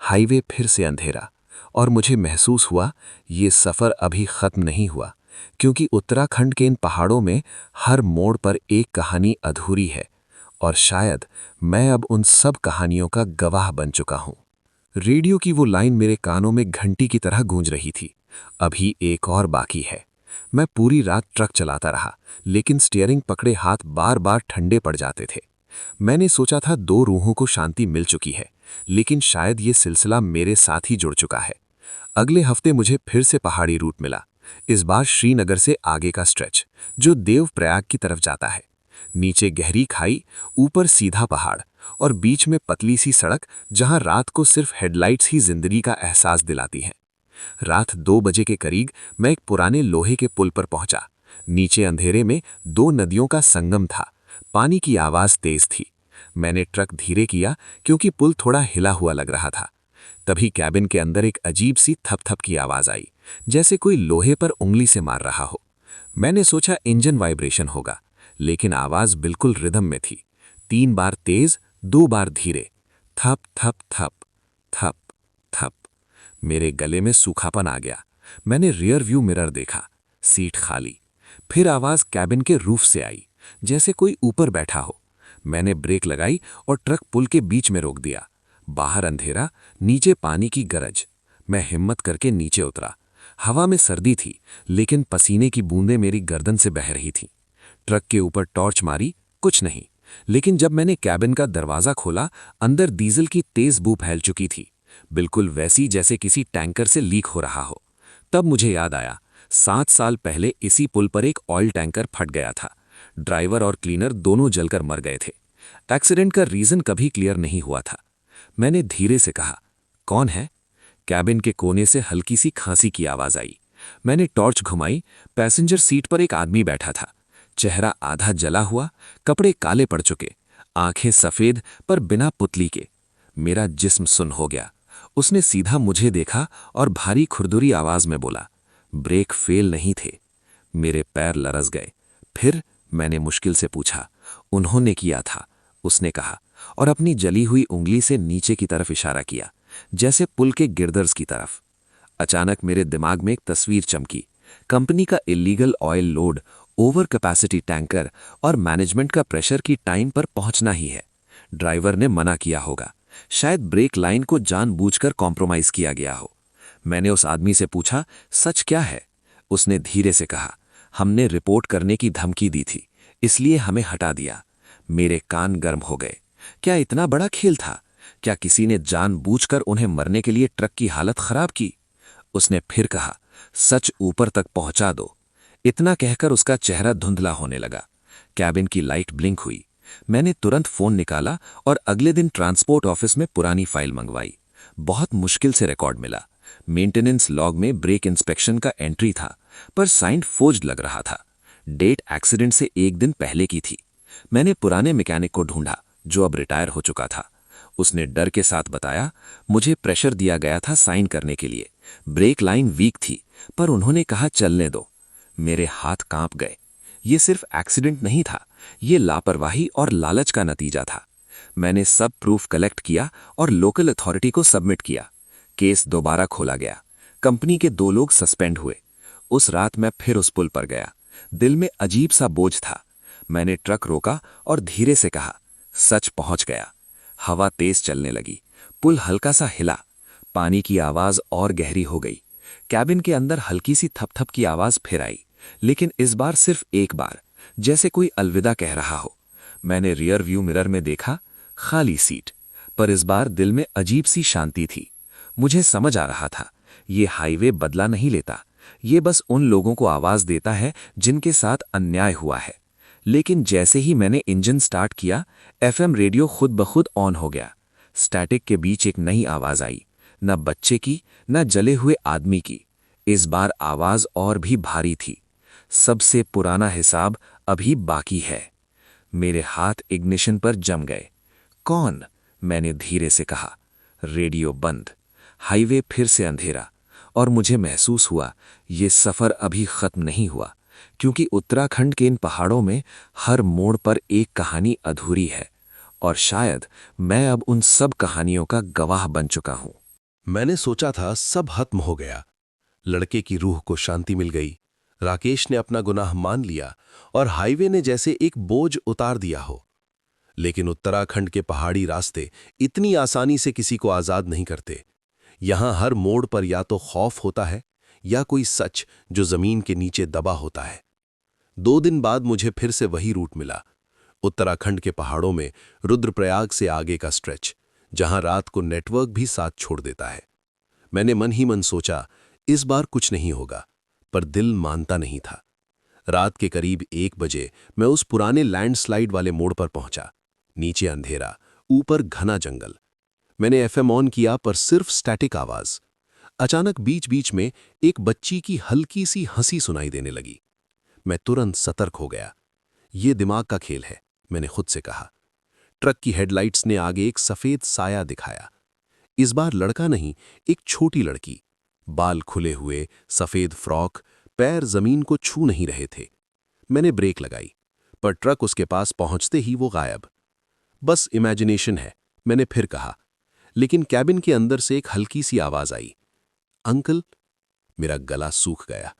हाईवे फिर से अंधेरा, और मुझे महसूस हुआ ये सफर अभी खत्म नहीं हुआ, क्योंकि उत्तराखंड के इन पहाड़ों में हर मोड़ पर एक कहानी अधूरी है, और शायद मैं अब उन सब कहानियों का गवाह बन चुका हूं। रेडियो की वो लाइन मेरे कानों में घंटी की तरह गूंज रही थी। अभी एक और बाकी है। मैं पूरी रात ट्रक चलाता रहा, लेकिन स्टीयरिंग पकड़े हाथ बार बार ठंडे पड़ जाते थे। मैंने सोचा था 2 रूहों को शांति मिल चुकी है, लेकिन शायद ये सिलसिला मेरे साथ ही जुड़ चुका है। अगले हफ्ते मुझे फिर से पहाड़ी रूट मिला, इस बार श्रीनगर से आगे का स्ट्रेच, जो देवप्रयाग की तरफ जाता है। नीचे गहरी खाई, ऊपर सीधा पहाड़, और बीच में पतली सी सड़क जहां रात को सिर्फ हेडलाइट्स ही जिंदगी का एहसास दिलाती हैं। रात 2 बजे के करीब मैं एक पुराने लोहे के पुल पर पहुंचा। नीचे अंधेरे में 2 नदियों का संगम था। पानी की आवाज तेज थी। मैंने ट्रक धीरे किया क्योंकि पुल थोड़ा हिला हुआ लग रहा था। तभी कैबिन के अंदर एक अजीब सी थप-थप की आवाज आई, जैसे कोई लोहे पर उंगली से मार रहा हो। मैंने सोचा इंजन वाइब्रेशन होगा, लेकिन आवाज बिल्कुल रिदम में थी। 3 बार तेज, 2 बार धीरे। थप थप थप थप थप। मेरे गले में सूखापन आ गया। मैंने रियर व्यू मिरर देखा, सीट खाली। फिर आवाज कैबिन के रूफ से आई, जैसे कोई ऊपर बैठा हो। मैंने ब्रेक लगाई और ट्रक पुल के बीच में रोक दिया। बाहर अंधेरा, नीचे पानी की गरज। मैं हिम्मत करके नीचे उतरा। हवा में सर्दी थी, लेकिन पसीने की बूंदें मेरी गर्दन से बह रही थीं। ट्रक के ऊपर टॉर्च मारी, कुछ नहीं। लेकिन जब मैंने कैबिन का दरवाजा खोला, अंदर डीजल की तेज बू फैल चुकी थी, बिल्कुल वैसी जैसे किसी टैंकर से लीक हो रहा हो। तब मुझे याद आया, 7 साल पहले इसी पुल पर एक ऑयल टैंकर फट गया था। ड्राइवर और क्लीनर दोनों जलकर मर गए थे। एक्सीडेंट का रीजन कभी क्लियर नहीं हुआ था। मैंने धीरे से कहा, कौन है? कैबिन के कोने से हल्की सी खांसी की आवाज आई। मैंने टॉर्च घुमाई। पैसेंजर सीट पर एक आदमी बैठा था। चेहरा आधा जला हुआ, कपड़े काले पड़ चुके, आंखें सफेद पर बिना पुतली के। मेरा जिस्म सुन्न हो गया। उसने सीधा मुझे देखा और भारी खुरदुरी आवाज में बोला, ब्रेक फेल नहीं थे। मेरे पैर लरस गए। फिर मैंने मुश्किल से पूछा, उन्होंने किया था? उसने कहा, और अपनी जली हुई उंगली से नीचे की तरफ इशारा किया, जैसे पुल के गिरदर्स की तरफ। अचानक मेरे दिमाग में एक तस्वीर चमकी। कंपनी का illegal oil load, over capacity tanker और मैनेजमेंट का प्रेशर की टाइम पर पहुंचना ही है। ड्राइवर ने मना किया होगा, शायद ब्रेक लाइन को जानबूझकर कॉम्प्रोमाइज किया गया हो। मैंने उस आदमी से पूछा, सच क्या है? उसने धीरे से कहा, हमने रिपोर्ट करने की धमकी दी थी, इसलिए हमें हटा दिया। मेरे कान गर्म हो गए। क्या इतना बड़ा खेल था? क्या किसी ने जानबूझकर उन्हें मरने के लिए ट्रक की हालत खराब की? उसने फिर कहा, सच ऊपर तक पहुंचा दो। इतना कहकर उसका चेहरा धुंधला होने लगा। कैबिन की लाइट ब्लिंक हुई। मैंने तुरंत फोन निकाला और अगले दिन ट्रांसपोर्ट ऑफिस में पुरानी फाइल मंगवाई। बहुत मुश्किल से रिकॉर्ड मिला। मेंटेनेंस लॉग में ब्रेक इंस्पेक्शन का एंट्री था, पर साइन फोर्ज्ड लग रहा था। डेट एक्सीडेंट से 1 दिन पहले की थी। मैंने पुराने मैकेनिक को ढूंढा, जो अब रिटायर हो चुका था। उसने डर के साथ बताया, मुझे प्रेशर दिया गया था साइन करने के लिए। ब्रेक लाइन वीक थी, पर उन्होंने कहा चलने दो। मेरे हाथ कांप गए। ये सिर्फ एक्सीडेंट नहीं था, ये लापरवाही और लालच का नतीजा था। मैंने सब प्रूफ कलेक्ट किया और लोकल अथॉरिटी को सबमिट किया। केस दोबारा खोला गया। कंपनी के 2 लोग सस्पेंड हुए। उस रात मैं फिर उस पुल पर गया। दिल में अजीब सा बोझ था। मैंने ट्रक रोका और धीरे से कहा, सच पहुंच गया। हवा तेज चलने लगी। पुल हल्का सा हिला। पानी की आवाज और गहरी हो गई। कैबिन के अंदर हल्की सी थपथप की आवाज फिर आई, लेकिन इस बार सिर्फ एक बार, जैसे कोई अलविदा कह रहा हो। मैंने रियर व्यू मिरर में देखा, खाली सीट, पर इस बार दिल में अजीब सी शांति थी। मुझे समझ आ रहा था, ये हाईवे बदला नहीं लेता, ये बस उन लोगों को आवाज देता है जिनके साथ अन्याय हुआ है। लेकिन जैसे ही मैंने इंजन स्टार्ट किया, एफएम रेडियो खुद ब खुद ऑन हो गया। स्टैटिक के बीच एक नई आवाज आई, न बच्चे की, न जले हुए आदमी की। इस बार आवाज और भी भारी थी। सबसे पुराना हिसाब अभी बाकी है। मेरे हाथ इग्निशन पर जम गए। कौन? मैंने धीरे से कहा। रेडियो बंद। हाईवे फिर से अंधेरा, और मुझे महसूस हुआ ये सफर अभी खत्म नहीं हुआ, क्योंकि उत्तराखंड के इन पहाड़ों में हर मोड़ पर एक कहानी अधूरी है, और शायद मैं अब उन सब कहानियों का गवाह बन चुका हूं। मैंने सोचा था सब खत्म हो गया, लड़के की रूह को शांति मिल गई, राकेश ने अपना गुनाह मान लिया और हाईवे ने जैसे एक बोझ उतार दिया हो। लेकिन उत्तराखंड के पहाड़ी रास्ते इतनी आसानी से किसी को आजाद नहीं करते। यहां हर मोड़ पर या तो खौफ होता है या कोई सच जो जमीन के नीचे दबा होता है। 2 दिन बाद मुझे फिर से वही रूट मिला, उत्तराखंड के पहाड़ों में रुद्रप्रयाग से आगे का स्ट्रेच, जहां रात को नेटवर्क भी साथ छोड़ देता है। मैंने मन ही मन सोचा इस बार कुछ नहीं होगा, पर दिल मानता नहीं था। रात के करीब 1 बजे मैं उस पुराने लैंडस्लाइड वाले मोड़ पर पहुंचा। नीचे अंधेरा, ऊपर घना जंगल। मैंने एफएम ऑन किया, पर सिर्फ स्टैटिक आवाज। अचानक बीच बीच में एक बच्ची की हल्की सी हंसी सुनाई देने लगी। मैं तुरंत सतर्क हो गया। ये दिमाग का खेल है, मैंने खुद से कहा। ट्रक की हेडलाइट्स ने आगे एक सफेद साया दिखाया। इस बार लड़का नहीं, एक छोटी लड़की। बाल खुले हुए, सफेद फ्रॉक, पैर जमीन को छू नहीं रहे थे। मैंने ब्रेक लगाई, पर ट्रक उसके पास पहुंचते ही वो गायब। बस इमेजिनेशन है, मैंने फिर कहा। लेकिन कैबिन के अंदर से एक हल्की सी आवाज आई, अंकल। मेरा गला सूख गया।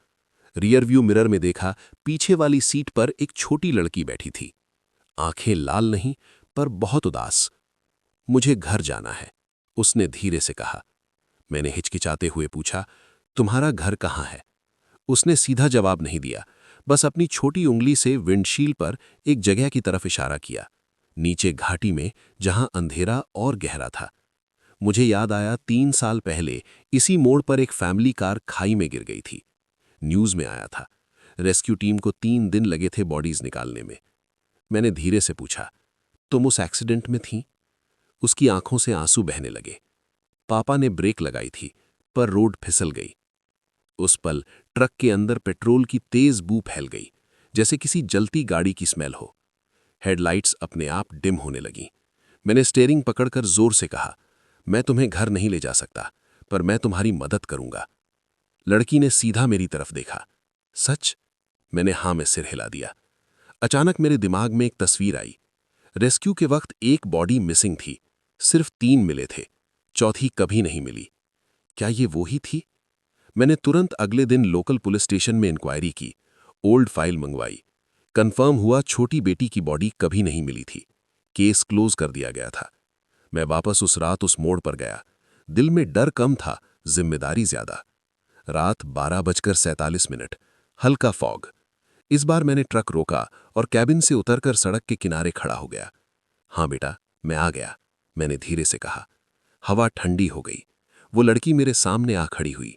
रियर व्यू मिरर में देखा, पीछे वाली सीट पर एक छोटी लड़की बैठी थी। आंखें लाल नहीं, पर बहुत उदास। मुझे घर जाना है, उसने धीरे से कहा। मैंने हिचकिचाते हुए पूछा, तुम्हारा घर कहाँ है? उसने सीधा जवाब नहीं दिया, बस अपनी छोटी उंगली से विंडशील पर एक जगह की तरफ इशारा किया, नीचे घाटी में, जहां अंधेरा और गहरा था। मुझे याद आया 3 साल पहले इसी मोड़ पर एक फैमिली कार खाई में गिर गई थी। न्यूज में आया था। रेस्क्यू टीम को 3 दिन लगे थे बॉडीज निकालने में। मैंने धीरे से पूछा, तुम उस एक्सीडेंट में थी? उसकी आंखों से आंसू बहने लगे। पापा ने ब्रेक लगाई थी, पर रोड फिसल गई। उस पल ट्रक के अंदर पेट्रोल की तेज बू फैल गई, जैसे किसी जलती गाड़ी की स्मेल हो। हेडलाइट्स अपने आप डिम होने लगी। मैंने स्टीयरिंग पकड़कर जोर से कहा, मैं तुम्हें घर नहीं ले जा सकता, पर मैं तुम्हारी मदद करूंगा। लड़की ने सीधा मेरी तरफ देखा। सच? मैंने हां में सिर हिला दिया। अचानक मेरे दिमाग में एक तस्वीर आई। रेस्क्यू के वक्त एक बॉडी मिसिंग थी, सिर्फ 3 मिले थे, चौथी कभी नहीं मिली। क्या ये वो ही थी? मैंने तुरंत अगले दिन लोकल पुलिस स्टेशन में इंक्वायरी की, ओल्ड फाइल मंगवाई। कंफर्म हुआ छोटी बेटी की बॉडी कभी नहीं मिली थी। केस क्लोज कर दिया गया था। मैं वापस उस रात उस मोड़ पर गया। दिल में डर कम था, जिम्मेदारी ज्यादा। रात 12:47, हल्का फॉग। इस बार मैंने ट्रक रोका और कैबिन से उतरकर सड़क के किनारे खड़ा हो गया। हाँ बेटा, मैं आ गया, मैंने धीरे से कहा। हवा ठंडी हो गई। वो लड़की मेरे सामने आ खड़ी हुई।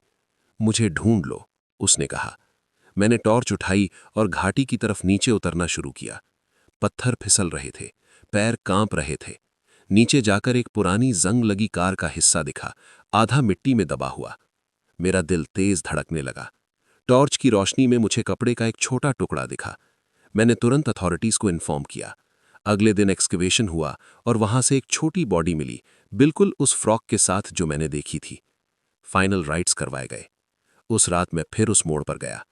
मुझे ढूंढ लो, उसने कहा। मैंने टॉर्च उठाई और घाटी की तरफ नीचे उतरना शुरू किया। पत्थर फिसल रहे थे, पैर कांप रहे थे। नीचे जाकर एक पुरानी जंग लगी कार का हिस्सा दिखा, आधा मिट्टी में दबा हुआ। मेरा दिल तेज धड़कने लगा। टॉर्च की रोशनी में मुझे कपड़े का एक छोटा टुकड़ा दिखा। मैंने तुरंत अथॉरिटीज को इन्फॉर्म किया। अगले दिन एक्सकवेशन हुआ और वहां से एक छोटी बॉडी मिली, बिल्कुल उस फ्रॉक के साथ जो मैंने देखी थी। फाइनल राइट्स करवाए गए। उस रात मैं फिर उस मोड़ पर गया।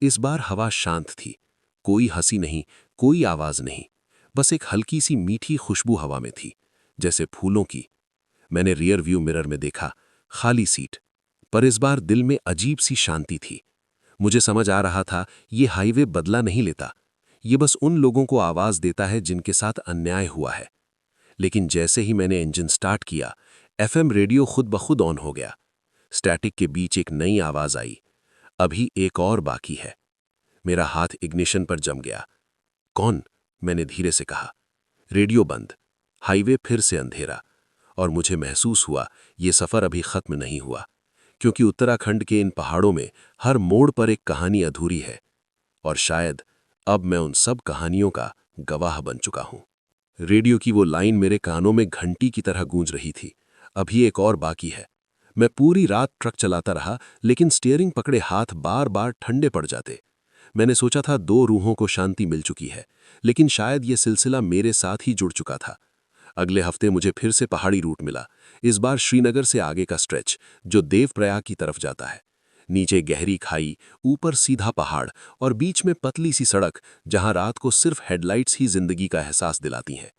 इस बार हवा शांत थी, कोई हंसी नहीं, कोई आवाज नहीं, बस एक हल्की सी मीठी खुशबू हवा में थी, जैसे फूलों की। मैंने रियर व्यू मिरर में देखा, खाली सीट, पर इस बार दिल में अजीब सी शांति थी। मुझे समझ आ रहा था ये हाईवे बदला नहीं लेता, ये बस उन लोगों को आवाज देता है जिनके साथ अन्याय हुआ है। लेकिन जैसे ही मैंने इंजन स्टार्ट किया, एफएम रेडियो खुद ब खुद ऑन हो गया। स्टैटिक के बीच एक नई आवाज आई, अभी एक और बाकी है। मेरा हाथ इग्निशन पर जम गया। कौन? मैंने धीरे से कहा। रेडियो बंद, हाईवे फिर से अंधेरा, और मुझे महसूस हुआ ये सफर अभी खत्म नहीं हुआ, क्योंकि उत्तराखंड के इन पहाड़ों में हर मोड़ पर एक कहानी अधूरी है, और शायद अब मैं उन सब कहानियों का गवाह बन चुका हूं। रेडियो की वो लाइन मेरे कानों में घंटी की तरह गूंज रही थी, अभी एक और बाकी है। मैं पूरी रात ट्रक चलाता रहा, लेकिन स्टीयरिंग पकड़े हाथ बार बार ठंडे पड़ जाते। मैंने सोचा था 2 रूहों को शांति मिल चुकी है, लेकिन शायद ये सिलसिला मेरे साथ ही जुड़ चुका था। अगले हफ्ते मुझे फिर से पहाड़ी रूट मिला, इस बार श्रीनगर से आगे का स्ट्रेच, जो देवप्रयाग की तरफ जाता है। नीचे गहरी खाई, ऊपर सीधा पहाड़, और बीच में पतली सी सड़क, जहां रात को सिर्फ हेडलाइट्स ही जिंदगी का एहसास दिलाती हैं।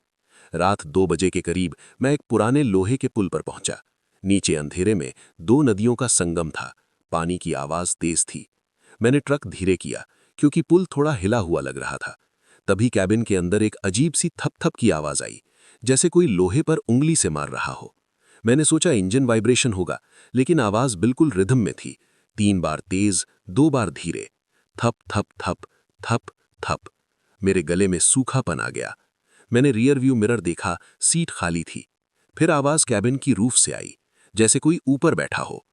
रात 2 बजे के करीब मैं एक पुराने लोहे के पुल पर पहुंचा। नीचे अंधेरे में 2 नदियों का संगम था, पानी की आवाज तेज थी। मैंने ट्रक धीरे किया, क्योंकि पुल थोड़ा हिला हुआ लग रहा था। तभी कैबिन के अंदर एक अजीब सी थप-थप की आवाज आई, जैसे कोई लोहे पर उंगली से मार रहा हो। मैंने सोचा इंजन वाइब्रेशन होगा, लेकिन आवाज बिल्कुल रिदम में थी। 3 बार तेज, 2 बार धीरे, थप थप थप थप थप। मेरे गले में सूखापन आ गया। मैंने रियर व्यू मिरर देखा, सीट खाली थी। फिर आवाज कैबिन की रूफ से आई, जैसे कोई ऊपर बैठा हो।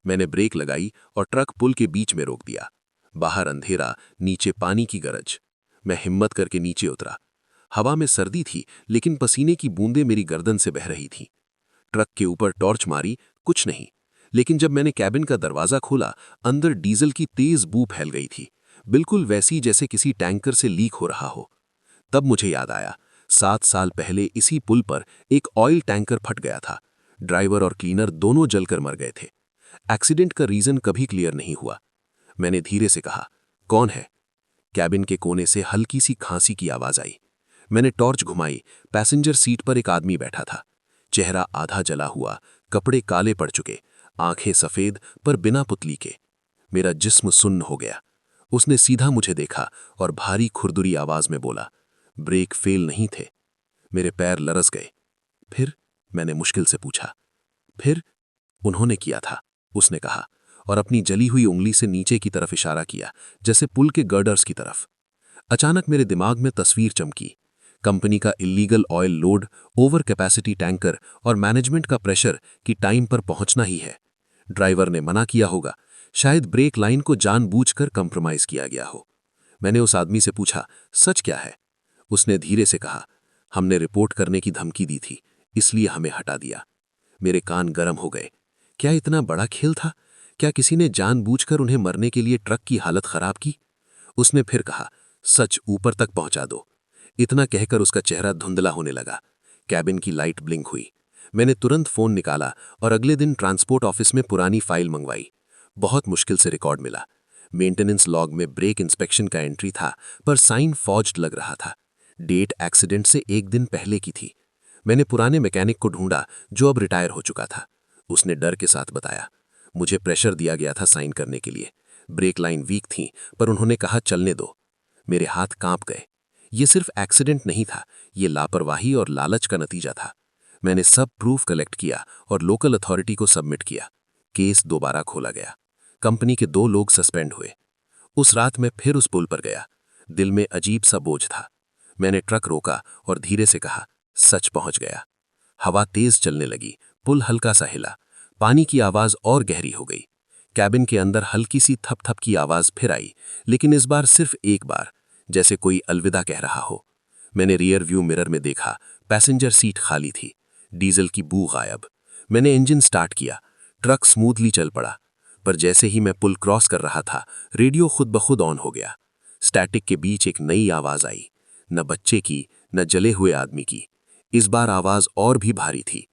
मैंने ब्रेक लगाई और ट्रक पुल के बीच में रोक दिया। बाहर अंधेरा, नीचे पानी की गरज। मैं हिम्मत करके नीचे उतरा। हवा में सर्दी थी, लेकिन पसीने की बूंदें मेरी गर्दन से बह रही थीं। ट्रक के ऊपर टॉर्च मारी, कुछ नहीं। लेकिन जब मैंने कैबिन का दरवाजा खोला, अंदर डीजल की तेज बू फैल गई थी, बिल्कुल वैसी जैसे किसी टैंकर से लीक हो रहा हो। तब मुझे याद आया, 7 साल पहले इसी पुल पर एक ऑयल टैंकर फट गया था। ड्राइवर और क्लीनर दोनों जलकर मर गए थे। एक्सीडेंट का रीजन कभी क्लियर नहीं हुआ। मैंने धीरे से कहा, कौन है? कैबिन के कोने से हल्की सी खांसी की आवाज आई। मैंने टॉर्च घुमाई। पैसेंजर सीट पर एक आदमी बैठा था, चेहरा आधा जला हुआ, कपड़े काले पड़ चुके, आंखें सफेद पर बिना पुतली के। मेरा जिस्म सुन्न हो गया। उसने सीधा मुझे देखा और भारी खुरदुरी आवाज में बोला, ब्रेक फेल नहीं थे। मेरे पैर लरस गए। फिर? मैंने मुश्किल से पूछा। फिर? उन्होंने किया था, उसने कहा, और अपनी जली हुई उंगली से नीचे की तरफ इशारा किया, जैसे पुल के गर्डर्स की तरफ। अचानक मेरे दिमाग में तस्वीर चमकी। कंपनी का illegal oil load, over capacity tanker और मैनेजमेंट का प्रेशर कि टाइम पर पहुंचना ही है। ड्राइवर ने मना किया होगा, शायद ब्रेक लाइन को जानबूझकर कंप्रोमाइज किया गया हो। मैंने उस आदमी से पूछा, सच क्या है? उसने धीरे से कहा, हमने रिपोर्ट करने की धमकी दी थी, इसलिए हमें हटा दिया। मेरे कान गर्म हो गए। क्या इतना बड़ा खेल था? क्या किसी ने जानबूझकर उन्हें मरने के लिए ट्रक की हालत खराब की? उसने फिर कहा, सच ऊपर तक पहुंचा दो। इतना कहकर उसका चेहरा धुंधला होने लगा। कैबिन की लाइट ब्लिंक हुई। मैंने तुरंत फोन निकाला और अगले दिन ट्रांसपोर्ट ऑफिस में पुरानी फाइल मंगवाई। बहुत मुश्किल से रिकॉर्ड मिला। मेंटेनेंस लॉग में ब्रेक इंस्पेक्शन का एंट्री था, पर साइन फॉर्ज्ड लग रहा था। डेट एक्सीडेंट से 1 दिन पहले की थी। मैंने पुराने मैकेनिक को ढूंढा, जो अब रिटायर हो चुका था। उसने डर के साथ बताया, मुझे प्रेशर दिया गया था साइन करने के लिए। ब्रेक लाइन वीक थी, पर उन्होंने कहा चलने दो। मेरे हाथ कांप गए। ये सिर्फ एक्सीडेंट नहीं था, ये लापरवाही और लालच का नतीजा था। मैंने सब प्रूफ कलेक्ट किया और लोकल अथॉरिटी को सबमिट किया। केस दोबारा खोला गया। कंपनी के 2 लोग सस्पेंड हुए। उस रात मैं फिर उस पुल पर गया। दिल में अजीब सा बोझ था। मैंने ट्रक रोका और धीरे से कहा, सच पहुंच गया। हवा तेज चलने लगी, पुल हल्का सा हिला, पानी की आवाज और गहरी हो गई। कैबिन के अंदर हल्की सी थप-थप की आवाज फिर आई, लेकिन इस बार सिर्फ एक बार, जैसे कोई अलविदा कह रहा हो। मैंने रियर व्यू मिरर में देखा, पैसेंजर सीट खाली थी, डीजल की बू गायब। मैंने इंजन स्टार्ट किया, ट्रक स्मूथली चल पड़ा, पर जैसे ही मैं पुल क्रॉस कर रहा था, रेडियो खुद ब खुद ऑन हो गया। स्टैटिक के बीच एक नई आवाज आई, न बच्चे की, न जले हुए आदमी की। इस बार आवाज और भी भारी थी।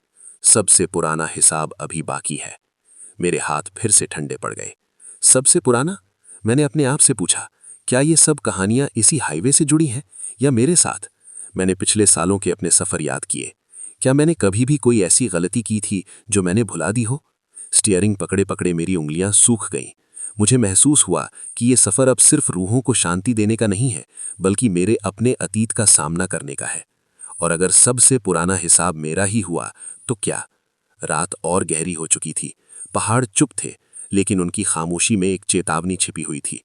सबसे पुराना हिसाब अभी बाकी है। मेरे हाथ फिर से ठंडे पड़ गए। सबसे पुराना? मैंने अपने आप से पूछा, क्या ये सब कहानियां इसी हाईवे से जुड़ी हैं या मेरे साथ? मैंने पिछले सालों के अपने सफर याद किए। क्या मैंने कभी भी कोई ऐसी गलती की थी जो मैंने भुला दी हो? स्टीयरिंग पकड़े पकड़े मेरी उंगलियां सूख गईं। मुझे महसूस हुआ कि ये सफर अब सिर्फ रूहों को शांति देने का नहीं है, बल्कि मेरे अपने अतीत का सामना करने का है। और अगर सबसे पुराना हिसाब मेरा ही हुआ तो क्या? रात और गहरी हो चुकी थी। पहाड़ चुप थे, लेकिन उनकी खामोशी में एक चेतावनी छिपी हुई थी।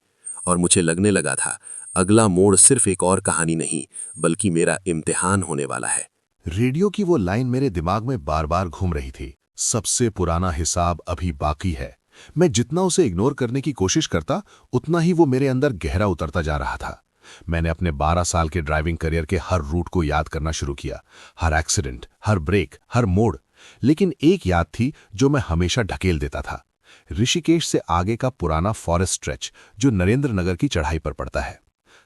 और मुझे लगने लगा था, अगला मोड़ सिर्फ एक और कहानी नहीं, बल्कि मेरा इम्तिहान होने वाला है। रेडियो की वो लाइन मेरे दिमाग में बार बार घूम रही थी। सबसे पुराना हिसाब अभी बाकी है। मैं जितना उसे इग्नोर करने की कोशिश करता, उतना ही वो मेरे अंदर गहरा उतरता जा रहा था। मैंने अपने 12 साल के ड्राइविंग करियर के हर रूट को याद करना शुरू किया, हर एक्सीडेंट, हर ब्रेक, हर मोड़। लेकिन एक याद थी जो मैं हमेशा ढकेल देता था। ऋषिकेश से आगे का पुराना फॉरेस्ट स्ट्रेच जो नरेंद्र नगर की चढ़ाई पर पड़ता है।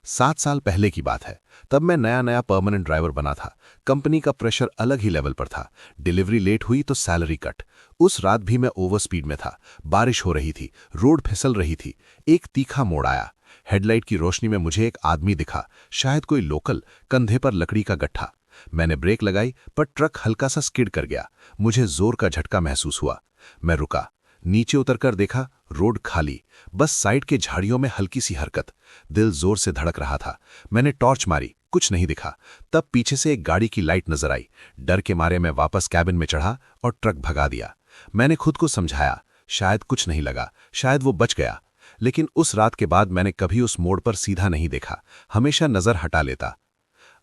7 साल पहले की बात है। तब मैं नया नया परमानेंट ड्राइवर बना था। कंपनी का प्रेशर अलग ही लेवल पर था। डिलीवरी लेट हुई तो सैलरी कट। उस रात भी मैं ओवर स्पीड में था। बारिश हो रही थी, रोड फिसल रही थी। एक तीखा मोड़ आया। हेडलाइट की रोशनी में मुझे एक आदमी दिखा, शायद कोई लोकल, कंधे पर लकड़ी का गट्ठा। मैंने ब्रेक लगाई, पर ट्रक हल्का सा स्किड कर गया। मुझे जोर का झटका महसूस हुआ। मैं रुका, नीचे उतरकर देखा, रोड खाली, बस साइड के झाड़ियों में हल्की सी हरकत। दिल जोर से धड़क रहा था। मैंने टॉर्च मारी, कुछ नहीं दिखा। तब पीछे से एक गाड़ी की लाइट नजर आई। डर के मारे मैं वापस कैबिन में चढ़ा और ट्रक भगा दिया। मैंने खुद को समझाया, शायद कुछ नहीं लगा, शायद वो बच गया। लेकिन उस रात के बाद मैंने कभी उस मोड़ पर सीधा नहीं देखा, हमेशा नजर हटा लेता।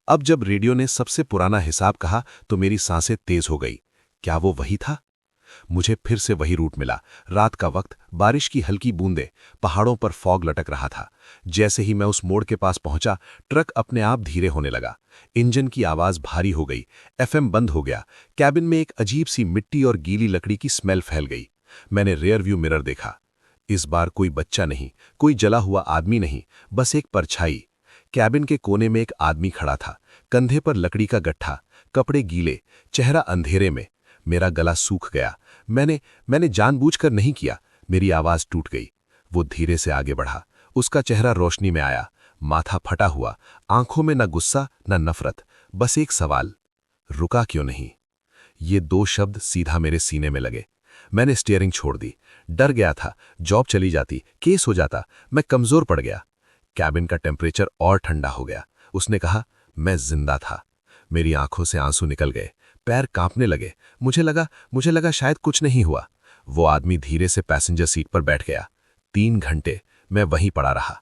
अब जब रेडियो ने सबसे पुराना हिसाब कहा तो मेरी सांसें तेज हो गई। क्या वो वही था? मुझे फिर से वही रूट मिला। रात का वक्त, बारिश की हल्की बूंदें, पहाड़ों पर फॉग लटक रहा था। जैसे ही मैं उस मोड़ के पास पहुंचा, ट्रक अपने आप धीरे होने लगा। इंजन की आवाज भारी हो गई। एफएम बंद हो गया। कैबिन में एक अजीब सी मिट्टी और गीली लकड़ी की स्मेल फैल गई। मैंने रियर व्यू मिरर देखा। इस बार कोई बच्चा नहीं, कोई जला हुआ आदमी नहीं, बस एक परछाई। कैबिन के कोने में एक आदमी खड़ा था, कंधे पर लकड़ी का गट्ठा, कपड़े गीले, चेहरा अंधेरे में। मेरा गला सूख गया। मैंने जानबूझकर नहीं किया। मेरी आवाज टूट गई। वो धीरे से आगे बढ़ा। उसका चेहरा रोशनी में आया, माथा फटा हुआ, आंखों में न गुस्सा न नफरत, बस एक सवाल, रुका क्यों नहीं? ये 2 शब्द सीधा मेरे सीने में लगे। मैंने स्टीयरिंग छोड़ दी। डर गया था, जॉब चली जाती, केस हो जाता, मैं कमजोर पड़ गया। कैबिन का टेम्परेचर और ठंडा हो गया। उसने कहा, मैं जिंदा था। मेरी आंखों से आंसू निकल गए, पैर कांपने लगे। मुझे लगा शायद कुछ नहीं हुआ। वो आदमी धीरे से पैसेंजर सीट पर बैठ गया। 3 घंटे मैं वहीं पड़ा रहा।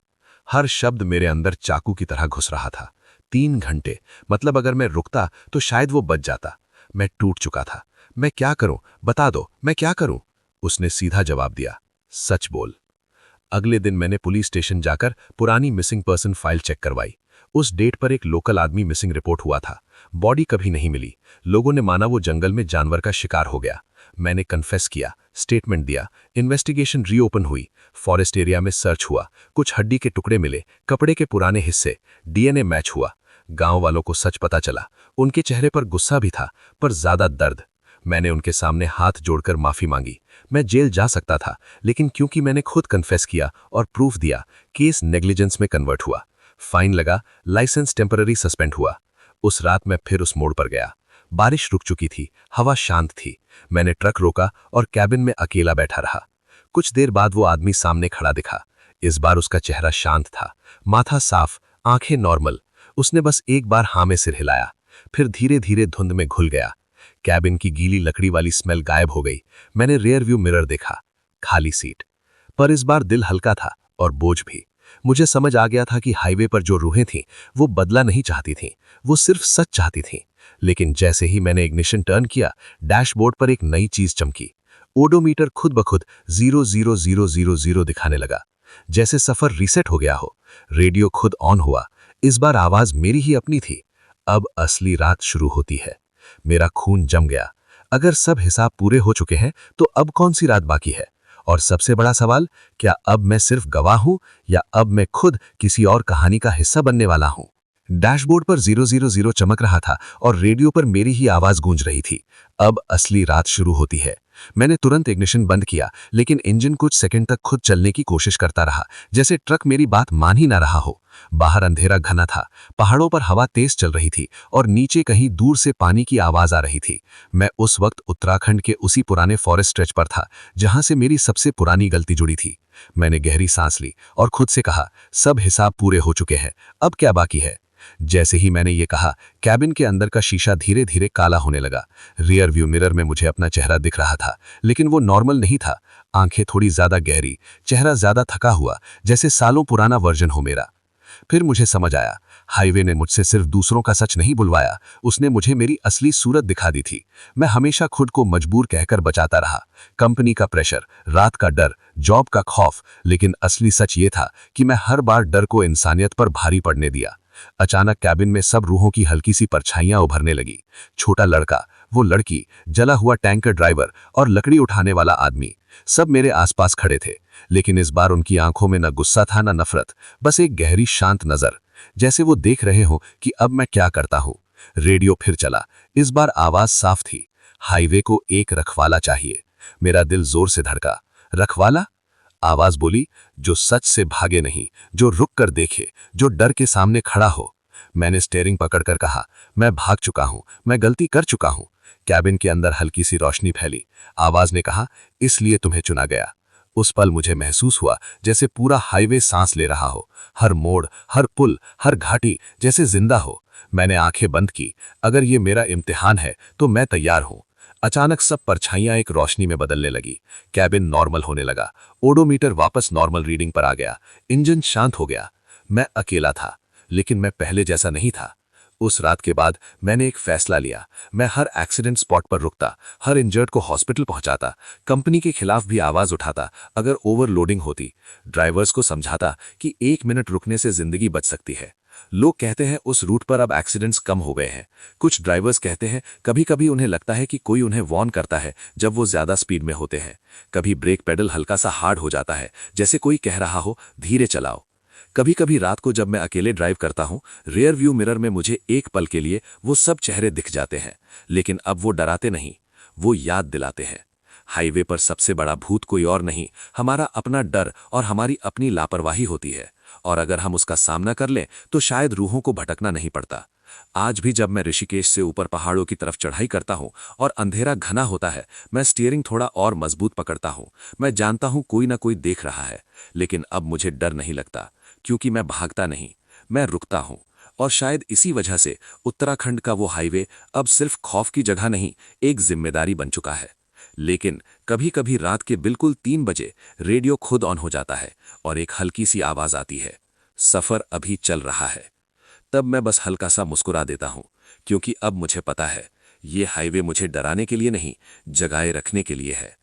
हर शब्द मेरे अंदर चाकू की तरह घुस रहा था। 3 घंटे, मतलब अगर मैं रुकता तो शायद वो बच जाता। मैं टूट चुका था। मैं क्या करूं? बता दो, मैं क्या करूं? उसने सीधा जवाब दिया, सच बोल। अगले दिन मैंने पुलिस स्टेशन जाकर पुरानी मिसिंग पर्सन फाइल चेक करवाई। उस डेट पर एक लोकल आदमी मिसिंग रिपोर्ट हुआ था। बॉडी कभी नहीं मिली। लोगों ने माना वो जंगल में जानवर का शिकार हो गया। मैंने कन्फेस किया, स्टेटमेंट दिया। इन्वेस्टिगेशन रीओपन हुई। फॉरेस्ट एरिया में सर्च हुआ। कुछ हड्डी के टुकड़े मिले, कपड़े के पुराने हिस्से, डीएनए मैच हुआ। गांव वालों को सच पता चला। उनके चेहरे पर गुस्सा भी था, पर ज्यादा दर्द। मैंने उनके सामने हाथ जोड़कर माफी मांगी। मैं जेल जा सकता था, लेकिन क्योंकि मैंने खुद कन्फेस किया और प्रूफ दिया, केस नेग्लिजेंस में कन्वर्ट हुआ। फाइन लगा, लाइसेंस टेम्पररी सस्पेंड हुआ। उस रात मैं फिर उस मोड़ पर गया। बारिश रुक चुकी थी, हवा शांत थी। मैंने ट्रक रोका और कैबिन में अकेला बैठा रहा। कुछ देर बाद वो आदमी सामने खड़ा दिखा। इस बार उसका चेहरा शांत था, माथा साफ, आंखें नॉर्मल। उसने बस एक बार हाँ में सिर हिलाया, फिर धीरे धीरे धुंध में घुल गया। कैबिन की गीली लकड़ी वाली स्मेल गायब हो गई। मैंने रियर व्यू मिरर देखा, खाली सीट। पर इस बार दिल हल्का था और बोझ भी। मुझे समझ आ गया था कि हाईवे पर जो रूहें थीं, वो बदला नहीं चाहती थीं, वो सिर्फ सच चाहती थीं। लेकिन जैसे ही मैंने इग्निशन टर्न किया, डैशबोर्ड पर एक नई चीज चमकी। ओडोमीटर खुद ब खुद 00000 दिखाने लगा, जैसे सफर रीसेट हो गया हो। रेडियो खुद ऑन हुआ। इस बार आवाज मेरी ही अपनी थी। अब असली रात शुरू होती है। मेरा खून जम गया। अगर सब हिसाब पूरे हो चुके हैं तो अब कौन सी रात बाकी है? और सबसे बड़ा सवाल, क्या अब मैं सिर्फ गवाह हूं या अब मैं खुद किसी और कहानी का हिस्सा बनने वाला हूं? डैशबोर्ड पर 000 चमक रहा था और रेडियो पर मेरी ही आवाज गूंज रही थी। अब असली रात शुरू होती है। मैंने तुरंत इग्निशन बंद किया, लेकिन इंजन कुछ सेकंड तक खुद चलने की कोशिश करता रहा, जैसे ट्रक मेरी बात मान ही ना रहा हो। बाहर अंधेरा घना था, पहाड़ों पर हवा तेज चल रही थी और नीचे कहीं दूर से पानी की आवाज आ रही थी। मैं उस वक्त उत्तराखंड के उसी पुराने फॉरेस्ट स्ट्रेच पर था, जहां से मेरी सबसे पुरानी गलती जुड़ी थी। मैंने गहरी सांस ली और खुद से कहा, सब हिसाब पूरे हो चुके हैं, अब क्या बाकी है। जैसे ही मैंने ये कहा, कैबिन के अंदर का शीशा धीरे धीरे काला होने लगा। रियर व्यू मिरर में मुझे अपना चेहरा दिख रहा था, लेकिन वो नॉर्मल नहीं था। आंखें थोड़ी ज्यादा गहरी, चेहरा ज्यादा थका हुआ, जैसे सालों पुराना वर्जन हो मेरा। फिर मुझे समझ आया, हाईवे ने मुझसे सिर्फ दूसरों का सच नहीं बुलवाया, उसने मुझे मेरी असली सूरत दिखा दी थी। मैं हमेशा खुद को मजबूर कहकर बचाता रहा, कंपनी का प्रेशर, रात का डर, जॉब का खौफ, लेकिन असली सच ये था कि मैं हर बार डर को इंसानियत पर भारी पड़ने दिया। अचानक कैबिन में सब रूहों की हल्की सी परछाइयां उभरने लगी। छोटा लड़का, वो लड़की, जला हुआ टैंकर ड्राइवर और लकड़ी उठाने वाला आदमी, सब मेरे आसपास खड़े थे। लेकिन इस बार उनकी आंखों में न गुस्सा था न नफरत, बस एक गहरी शांत नजर, जैसे वो देख रहे हो कि अब मैं क्या करता हूं। रेडियो फिर चला। इस बार आवाज साफ थी, हाईवे को एक रखवाला चाहिए। मेरा दिल जोर से धड़का। रखवाला? आवाज बोली, जो सच से भागे नहीं, जो रुक कर देखे, जो डर के सामने खड़ा हो। मैंने स्टीयरिंग पकड़कर कहा, मैं भाग चुका हूं, मैं गलती कर चुका हूं। कैबिन के अंदर हल्की सी रोशनी फैली। आवाज ने कहा, इसलिए तुम्हें चुना गया। उस पल मुझे महसूस हुआ जैसे पूरा हाईवे सांस ले रहा हो, हर मोड़, हर पुल, हर घाटी जैसे जिंदा हो। मैंने आंखें बंद की। अगर ये मेरा इम्तिहान है तो मैं तैयार हूं। अचानक सब परछाइयां एक रोशनी में बदलने लगी। कैबिन नॉर्मल होने लगा, ओडोमीटर वापस नॉर्मल रीडिंग पर आ गया, इंजन शांत हो गया। मैं अकेला था, लेकिन मैं पहले जैसा नहीं था। उस रात के बाद मैंने एक फैसला लिया। मैं हर एक्सीडेंट स्पॉट पर रुकता, हर इंजर्ड को हॉस्पिटल पहुंचाता, कंपनी के खिलाफ भी आवाज उठाता अगर ओवरलोडिंग होती। ड्राइवर्स को समझाता कि 1 मिनट रुकने से जिंदगी बच सकती है। लोग कहते हैं उस रूट पर अब एक्सीडेंट्स कम हो गए हैं। कुछ ड्राइवर्स कहते हैं कभी कभी उन्हें लगता है कि कोई उन्हें वार्न करता है जब वो ज्यादा स्पीड में होते हैं। कभी ब्रेक पेडल हल्का सा हार्ड हो जाता है, जैसे कोई कह रहा हो धीरे चलाओ। कभी कभी रात को जब मैं अकेले ड्राइव करता हूं, रियर व्यू मिरर में मुझे एक पल के लिए वो सब चेहरे दिख जाते हैं, लेकिन अब वो डराते नहीं, वो याद दिलाते हैं। हाईवे पर सबसे बड़ा भूत कोई और नहीं, हमारा अपना डर और हमारी अपनी लापरवाही होती है। और अगर हम उसका सामना कर लें तो शायद रूहों को भटकना नहीं पड़ता। आज भी जब मैं ऋषिकेश से ऊपर पहाड़ों की तरफ चढ़ाई करता हूं और अंधेरा घना होता है, मैं स्टीयरिंग थोड़ा और मजबूत पकड़ता हूं। मैं जानता हूं कोई ना कोई देख रहा है, लेकिन अब मुझे डर नहीं लगता, क्योंकि मैं भागता नहीं, मैं रुकता हूं। और शायद इसी वजह से उत्तराखंड का वो हाईवे अब सिर्फ खौफ की जगह नहीं, एक जिम्मेदारी बन चुका है। लेकिन कभी कभी रात के बिल्कुल 3 बजे रेडियो खुद ऑन हो जाता है और एक हल्की सी आवाज आती है, सफर अभी चल रहा है। तब मैं बस हल्का सा मुस्कुरा देता हूं, क्योंकि अब मुझे पता है ये हाईवे मुझे डराने के लिए नहीं, जगाए रखने के लिए है।